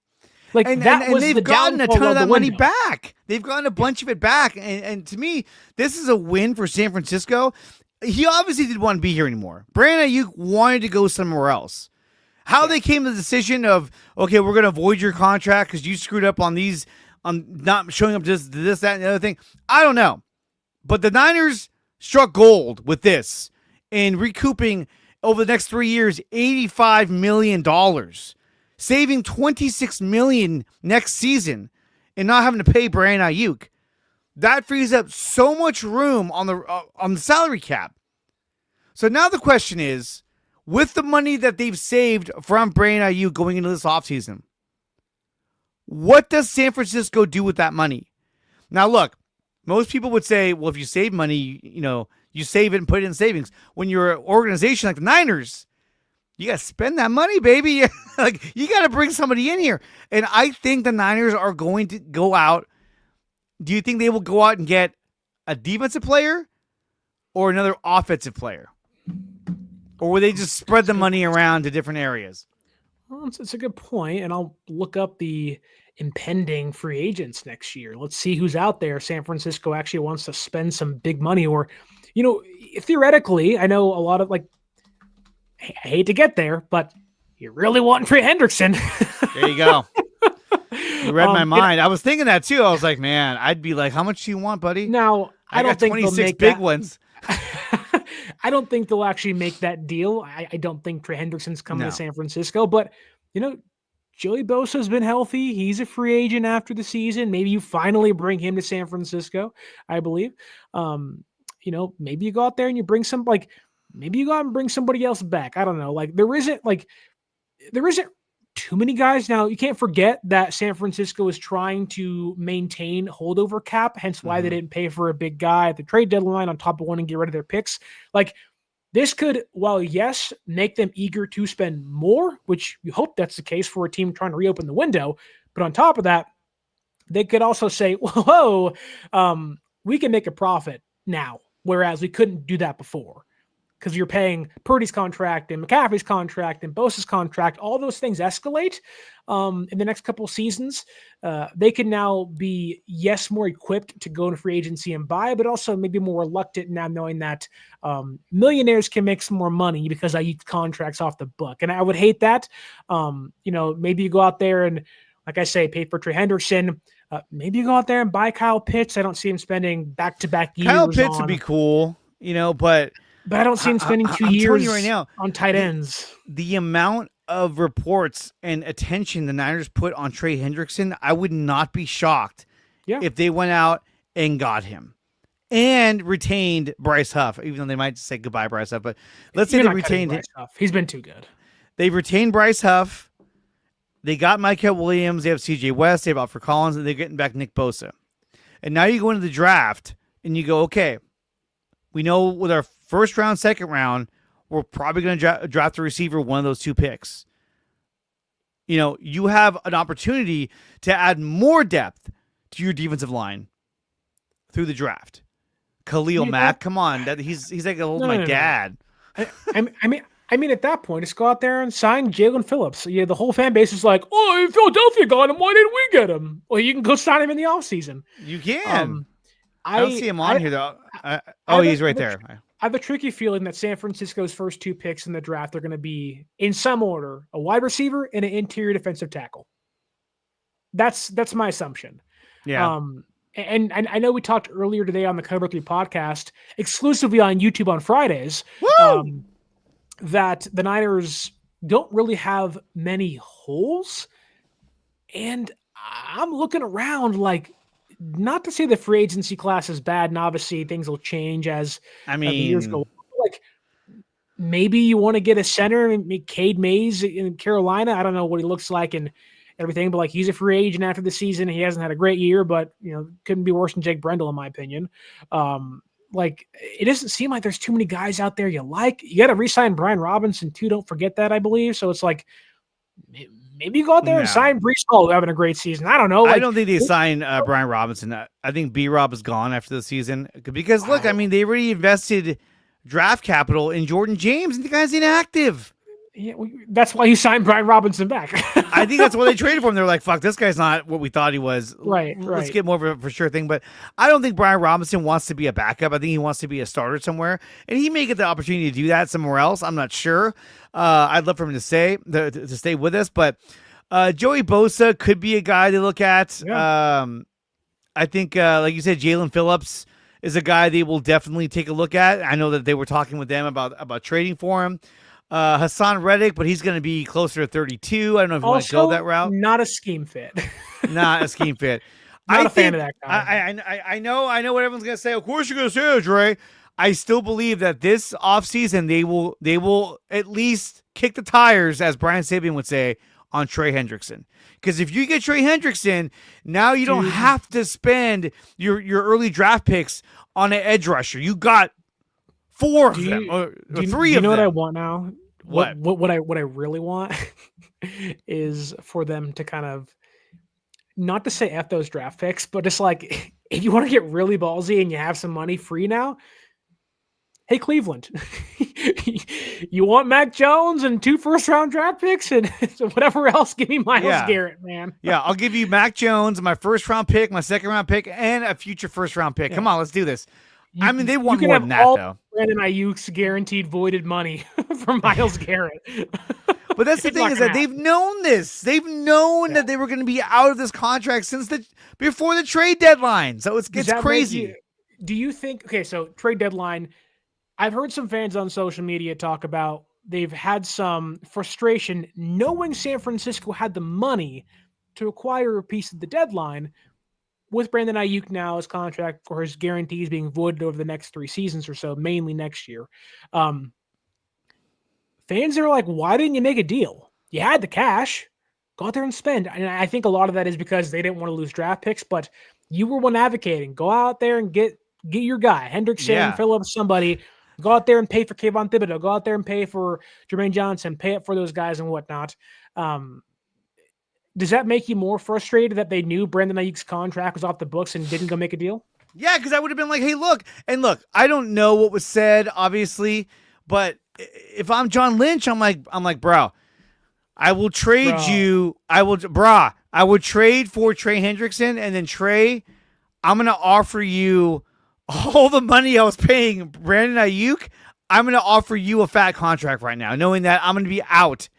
Like and they've gotten a ton of that money back. They've gotten a bunch of it back. And to me, this is a win for San Francisco. He obviously didn't want to be here anymore. Brandon Aiyuk wanted to go somewhere else. How they came to the decision of, okay, we're going to void your contract because you screwed up on these, on not showing up to this, that, and the other thing, I don't know. But the Niners struck gold with this in recouping over the next 3 years $85 million, saving $26 million next season, and not having to pay Brandon Aiyuk. That frees up so much room on the salary cap. So now the question is, with the money that they've saved from Brandon Aiyuk going into this offseason, what does San Francisco do with that money? Now, look, most people would say, well, if you save money, you save it and put it in savings. When you're an organization like the Niners, you got to spend that money, baby. Like, you got to bring somebody in here. And I think the Niners are going to go out. Do you think they will go out and get a defensive player or another offensive player? Or will they just spread the money around to different areas? Well, it's a good point, and I'll look up the impending free agents next year. Let's see who's out there. San Francisco actually wants to spend some big money, or, theoretically, I know a lot of, like, I hate to get there, but you really want Trey Hendrickson. There you go. You read my mind. I was thinking that too. I was like, man, I'd be like, how much do you want, buddy? Now, I don't think 26 they'll make big that. ones. I don't think they'll actually make that deal. I don't think Trey Hendrickson's coming to San Francisco, but Joey Bosa's been healthy. He's a free agent after the season. Maybe you finally bring him to San Francisco, I believe. Maybe you go out there and you bring maybe you go out and bring somebody else back. I don't know. Like there isn't too many guys. Now, you can't forget that San Francisco is trying to maintain holdover cap, hence why they didn't pay for a big guy at the trade deadline on top of wanting to get rid of their picks. Like, this could, while yes, make them eager to spend more, which you hope that's the case for a team trying to reopen the window. But on top of that, they could also say, whoa, we can make a profit now, whereas we couldn't do that before. Because you're paying Purdy's contract and McCaffrey's contract and Bosa's contract, all those things escalate in the next couple of seasons. They can now be, yes, more equipped to go into free agency and buy, but also maybe more reluctant now knowing that millionaires can make some more money because I use contracts off the book. And I would hate that. Maybe you go out there and, like I say, pay for Trey Hendrickson. Maybe you go out there and buy Kyle Pitts. I don't see him spending back-to-back years. Kyle Pitts would be cool, but I don't see him spending 2 years right now, on tight ends. The amount of reports and attention the Niners put on Trey Hendrickson, I would not be shocked if they went out and got him and retained Bryce Huff, even though they might say goodbye, Bryce Huff. But let's say they retained him. He's been too good. They've retained Bryce Huff. They got Michael Williams. They have CJ West. They have Alfred Collins, and they're getting back Nick Bosa. And now you go into the draft and you go, okay, we know with our first round, second round, we're probably going to draft a receiver, one of those two picks. You have an opportunity to add more depth to your defensive line through the draft. Khalil Mack, come on, he's like my dad. I mean, at that point, just go out there and sign Jalen Phillips. Yeah, the whole fan base is like, "Oh, Philadelphia got him. Why didn't we get him?" Well, you can go sign him in the offseason. You can. I don't see him on here though. He's right there. I have a tricky feeling that San Francisco's first 2 picks in the draft are going to be, in some order, a wide receiver and an interior defensive tackle. That's my assumption. Yeah. And I know we talked earlier today on the Cover 3 podcast, exclusively on YouTube on Fridays, that the Niners don't really have many holes. And I'm looking around like, not to say the free agency class is bad, and obviously things will change as the years go on. Like, maybe you want to get a center, Cade Mays in Carolina. I don't know what he looks like and everything, but like, he's a free agent after the season. He hasn't had a great year, but couldn't be worse than Jake Brendel in my opinion. Like, it doesn't seem like there's too many guys out there you like. You got to re-sign Brian Robinson too. Don't forget that, I believe. So it's like, maybe you go out there and sign Breece Hall, having a great season. I don't know. I don't think they sign Brian Robinson. I think B-Rob is gone after the season because, look, I mean, they already invested draft capital in Jordan James, and the guy's inactive. Yeah, that's why you signed Brian Robinson back. I think that's why they traded for him. They're like, fuck, this guy's not what we thought he was. Right. Let's get more of a for sure thing. But I don't think Brian Robinson wants to be a backup. I think he wants to be a starter somewhere. And he may get the opportunity to do that somewhere else. I'm not sure. I'd love for him to stay with us. But Joey Bosa could be a guy they look at. Yeah. I think, like you said, Jalen Phillips is a guy they will definitely take a look at. I know that they were talking with them about trading for him. Hassan Reddick, but he's going to be closer to 32. I don't know if you want to go that route. Not a scheme fit. Not a scheme fit. Not a fan of that guy. I know what everyone's going to say. Of course you're going to say that, Dre. I still believe that this offseason they will at least kick the tires, as Brian Sabian would say, on Trey Hendrickson. Because if you get Trey Hendrickson, now you don't have to spend your early draft picks on an edge rusher. You got 4 of them, or 3 of them. You know what I want now? What I really want is for them to kind of, not to say F those draft picks, but just like, if you want to get really ballsy and you have some money free now, hey, Cleveland, you want Mac Jones and 2 first-round draft picks and whatever else, give me Myles Garrett, man. Yeah, I'll give you Mac Jones, my first-round pick, my second-round pick, and a future first-round pick. Yeah. Come on, let's do this. I mean, they want more than that, though. Brandon Aiyuk's guaranteed voided money for Myles Garrett. But that's the thing, is that they've known this. They've known that they were going to be out of this contract before the trade deadline. So it's crazy. Do you think? Okay, so trade deadline. I've heard some fans on social media talk about they've had some frustration knowing San Francisco had the money to acquire a piece of the deadline. With Brandon Aiyuk now, his contract for his guarantees being voided over the next 3 seasons or so, mainly next year. Fans are like, why didn't you make a deal? You had the cash. Go out there and spend. And I think a lot of that is because they didn't want to lose draft picks, but you were one advocating. Go out there and get your guy, Hendrickson, Phillips, somebody. Go out there and pay for Kayvon Thibodeau. Go out there and pay for Jermaine Johnson. Pay it for those guys and whatnot. Does that make you more frustrated that they knew Brandon Aiyuk's contract was off the books and didn't go make a deal? Yeah, because I would have been like, hey, look. And look, I don't know what was said, obviously, but if I'm John Lynch, I'm like, bro, I will trade you. I would trade for Trey Hendrickson, and then Trey, I'm going to offer you all the money I was paying Brandon Aiyuk. I'm going to offer you a fat contract right now, knowing that I'm going to be out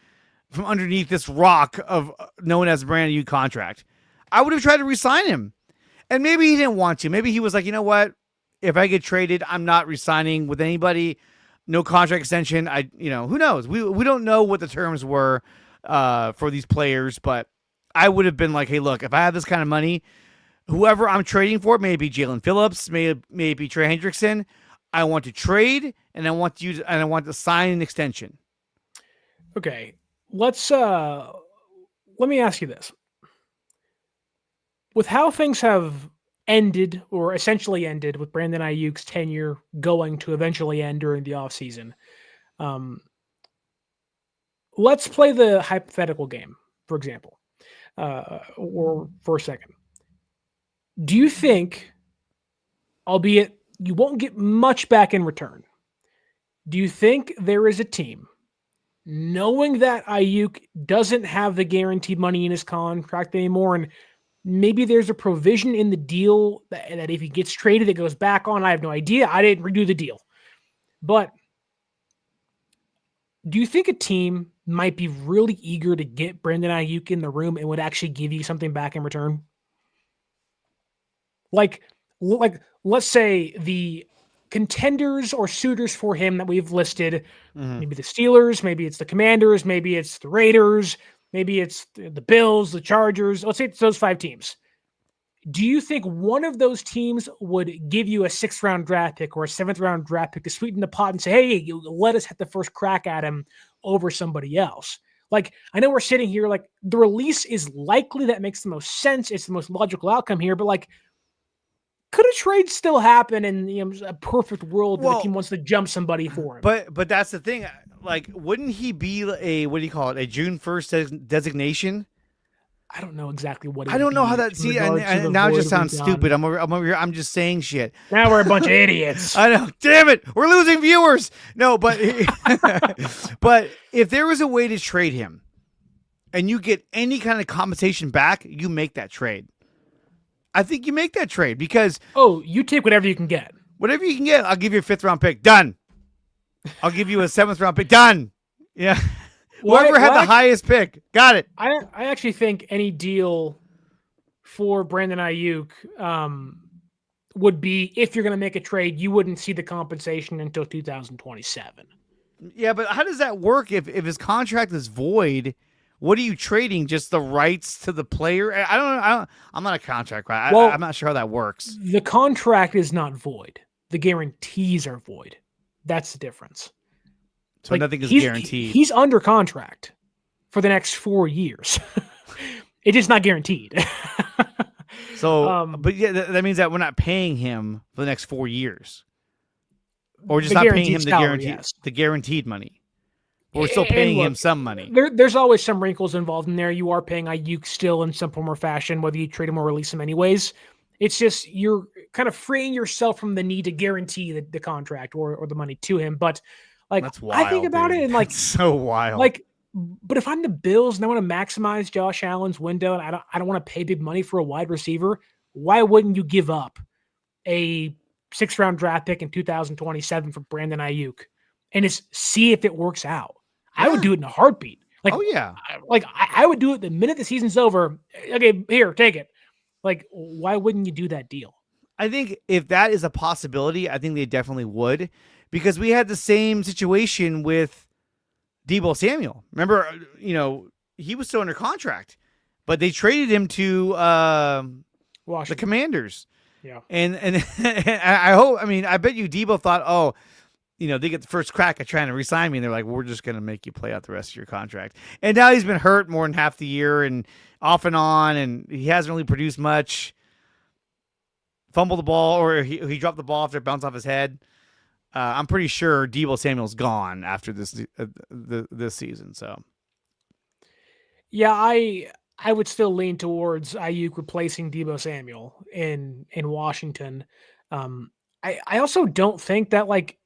from underneath this rock of known as Brandon Aiyuk contract. I would have tried to re-sign him. And maybe he didn't want to. Maybe he was like, you know what? If I get traded, I'm not re-signing with anybody. No contract extension. Who knows? We don't know what the terms were for these players, but I would have been like, hey, look, if I have this kind of money, whoever I'm trading for, maybe Jalen Phillips, maybe Trey Hendrickson, I want to trade, and I want to sign an extension. Okay. Let me ask you this. With how things have ended, or essentially ended, with Brandon Aiyuk's tenure going to eventually end during the offseason, let's play the hypothetical game, for example, or for a second. Do you think, albeit you won't get much back in return, do you think there is a team, knowing that Aiyuk doesn't have the guaranteed money in his contract anymore, and maybe there's a provision in the deal that if he gets traded, it goes back on. I have no idea. I didn't redo the deal. But do you think a team might be really eager to get Brandon Aiyuk in the room and would actually give you something back in return? Like let's say the contenders or suitors for him that we've listed, maybe the Steelers, maybe it's the Commanders, maybe it's the Raiders, maybe it's the Bills, the Chargers. Let's say it's those 5 teams. Do you think one of those teams would give you a 6th round draft pick or a 7th round draft pick to sweeten the pot and say, hey, you let us have the first crack at him over somebody else? Like, I know we're sitting here, like, the release is likely that makes the most sense. It's the most logical outcome here, but like, could a trade still happen in a perfect world where the team wants to jump somebody for him? But that's the thing. Like, wouldn't he be a, what do you call it, a June 1st designation? I don't know exactly what. I don't know how that. See, and now it just sounds stupid. I'm over here. I'm just saying shit. Now we're a bunch of idiots. I know. Damn it, we're losing viewers. No, but but if there was a way to trade him, and you get any kind of compensation back, you make that trade. I think you make that trade because you take whatever you can get. Whatever you can get, I'll give you a 5th round pick. Done. I'll give you a 7th round pick. Done. Yeah. Whoever had the highest pick. Got it. I actually think any deal for Brandon Aiyuk would be, if you're going to make a trade, you wouldn't see the compensation until 2027. Yeah, but how does that work if his contract is void? What are you trading? Just the rights to the player? I'm not a contract guy. I'm not sure how that works. The contract is not void. The guarantees are void. That's the difference. So nothing is guaranteed. He's under contract for the next 4 years. It's just not guaranteed. So, but yeah, that means that we're not paying him for the next 4 years, or just not paying him the guaranteed money. We're still paying him some money. There's always some wrinkles involved in there. You are paying Aiyuk still in some form or fashion, whether you trade him or release him anyways. It's just you're kind of freeing yourself from the need to guarantee the contract or the money to him. But like, that's wild, I think about it and like, that's so wild. Like, but if I'm the Bills and I want to maximize Josh Allen's window and I don't want to pay big money for a wide receiver, why wouldn't you give up a 6th round draft pick in 2027 for Brandon Aiyuk and just see if it works out? Yeah. I would do it in a heartbeat. Like, I would do it the minute the season's over. Okay, here, take it. Like, why wouldn't you do that deal? I think if that is a possibility, I think they definitely would, because we had the same situation with Deebo Samuel. Remember, he was still under contract, but they traded him to the Commanders. Yeah. And I bet you Deebo thought, they get the first crack at trying to re-sign me, and they're like, we're just going to make you play out the rest of your contract. And now he's been hurt more than half the year and off and on, and he hasn't really produced much. Fumbled the ball, or he dropped the ball after it bounced off his head. I'm pretty sure Deebo Samuel's gone after this season. So, yeah, I would still lean towards Aiyuk replacing Deebo Samuel in Washington. I also don't think that, like,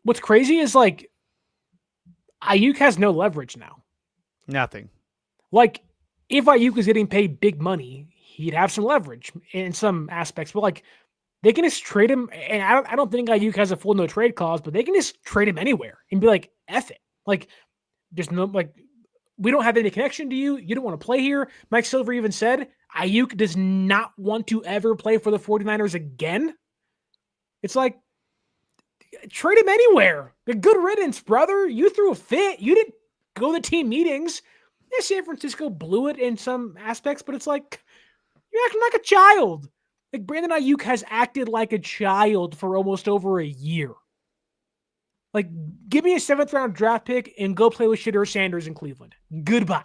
what's crazy is, like, Aiyuk has no leverage now. Nothing. Like, if Aiyuk was getting paid big money, he'd have some leverage in some aspects. But, like, they can just trade him. And I don't think Aiyuk has a full no trade clause, but they can just trade him anywhere and be like, F it. Like, there's no, like, we don't have any connection to you. You don't want to play here. Mike Silver even said Aiyuk does not want to ever play for the 49ers again. It's like, trade him anywhere. Good riddance, brother. You threw a fit. You didn't go to team meetings. Yeah, San Francisco blew it in some aspects, but it's like, you're acting like a child. Like, Brandon Aiyuk has acted like a child for almost over a year. Like, give me a 7th round draft pick and go play with Shedeur Sanders in Cleveland. Goodbye.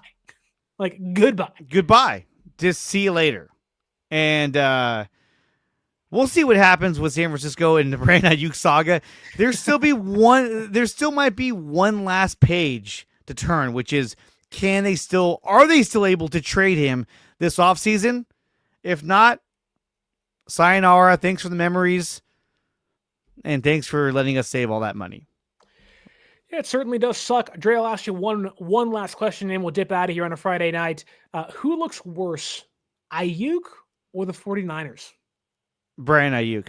Like, goodbye. Goodbye. Just see you later. And we'll see what happens with San Francisco and the Brandon Aiyuk saga. There still might be one last page to turn, which is, are they still able to trade him this offseason? If not, sayonara. Thanks for the memories. And thanks for letting us save all that money. Yeah, it certainly does suck. Dre, I'll ask you one last question and we'll dip out of here on a Friday night. Who looks worse, Aiyuk or the 49ers? Brandon Aiyuk,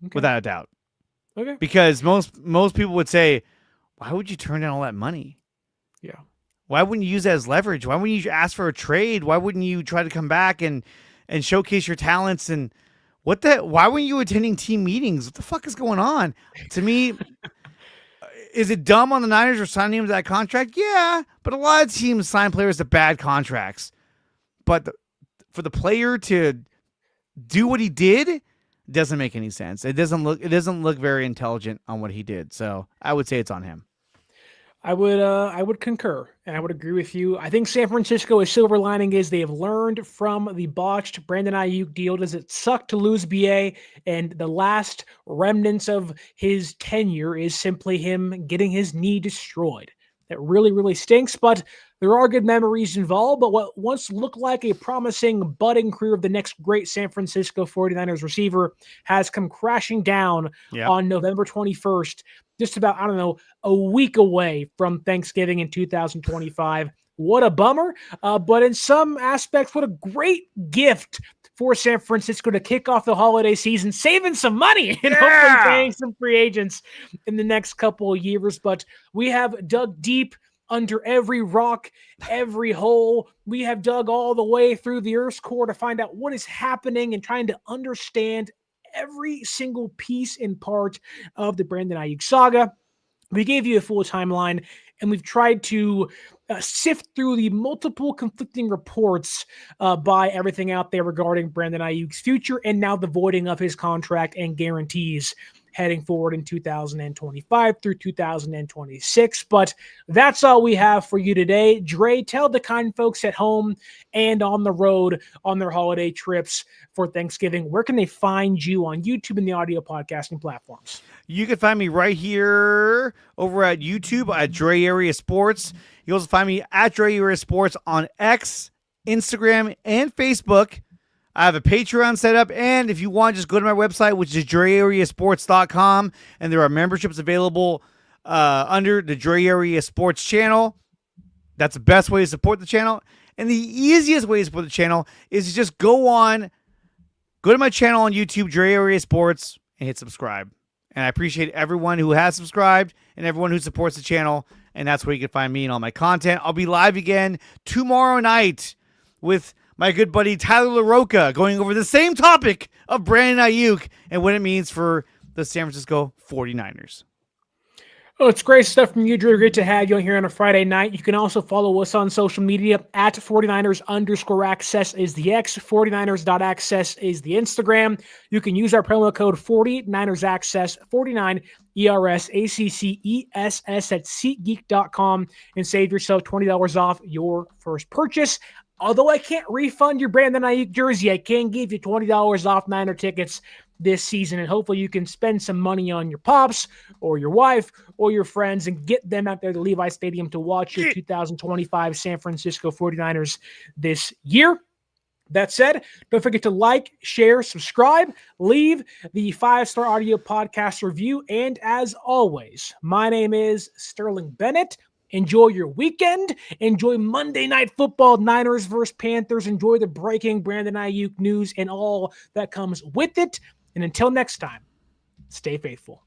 Okay. without a doubt. Okay. Because most people would say, why would you turn down all that money? Yeah. Why wouldn't you use that as leverage? Why wouldn't you ask for a trade? Why wouldn't you try to come back and showcase your talents? And why weren't you attending team meetings? What the fuck is going on? To me, is it dumb on the Niners for signing him to that contract? Yeah, but a lot of teams sign players to bad contracts. But for the player to do what he did doesn't make any sense. It doesn't look very intelligent on what he did. So I would say it's on him. I would concur, and I would agree with you. I think San Francisco's silver lining is they have learned from the botched Brandon Aiyuk deal. Does it suck to lose BA? And the last remnants of his tenure is simply him getting his knee destroyed. That really, really stinks, but there are good memories involved. But what once looked like a promising budding career of the next great San Francisco 49ers receiver has come crashing down on November 21st, just about, I don't know, a week away from Thanksgiving in 2025. What a bummer. But in some aspects, what a great gift for San Francisco to kick off the holiday season, saving some money and hopefully paying some free agents in the next couple of years. But we have dug deep under every rock, every hole. We have dug all the way through the Earth's core to find out what is happening and trying to understand every single piece and part of the Brandon Aiyuk saga. We gave you a full timeline, and we've tried to sift through the multiple conflicting reports by everything out there regarding Brandon Aiyuk's future and now the voiding of his contract and guarantees heading forward in 2025 through 2026. But that's all we have for you today. Dre, tell the kind folks at home and on the road on their holiday trips for Thanksgiving, where can they find you on YouTube and the audio podcasting platforms? You can find me right here over at YouTube at Dre Area Sports. You also find me at Dre Area Sports on X, Instagram, and Facebook. I have a Patreon set up, and if you want, just go to my website, which is DreAreaSports.com, and there are memberships available under the Dre Area Sports channel. That's the best way to support the channel. And the easiest way to support the channel is to just go to my channel on YouTube, Dre Area Sports, and hit subscribe. And I appreciate everyone who has subscribed and everyone who supports the channel. And that's where you can find me and all my content. I'll be live again tomorrow night with my good buddy Tyler LaRocca going over the same topic of Brandon Aiyuk and what it means for the San Francisco 49ers. Oh, it's great stuff from you, Drew. Great to have you here on a Friday night. You can also follow us on social media at 49ers_access is the X, 49ers.access is the Instagram. You can use our promo code 49ersaccess, 49 ERSACCESS at SeatGeek.com and save yourself $20 off your first purchase. Although I can't refund your Brandon Aiyuk jersey, I can give you $20 off Niner tickets this season, and hopefully you can spend some money on your pops or your wife or your friends and get them out there to Levi Stadium to watch your 2025 San Francisco 49ers this year. That said, don't forget to like, share, subscribe, leave the 5-star audio podcast review, and as always, my name is Sterling Bennett. Enjoy your weekend. Enjoy Monday Night Football, Niners versus Panthers. Enjoy the breaking Brandon Aiyuk news and all that comes with it. And until next time, stay faithful.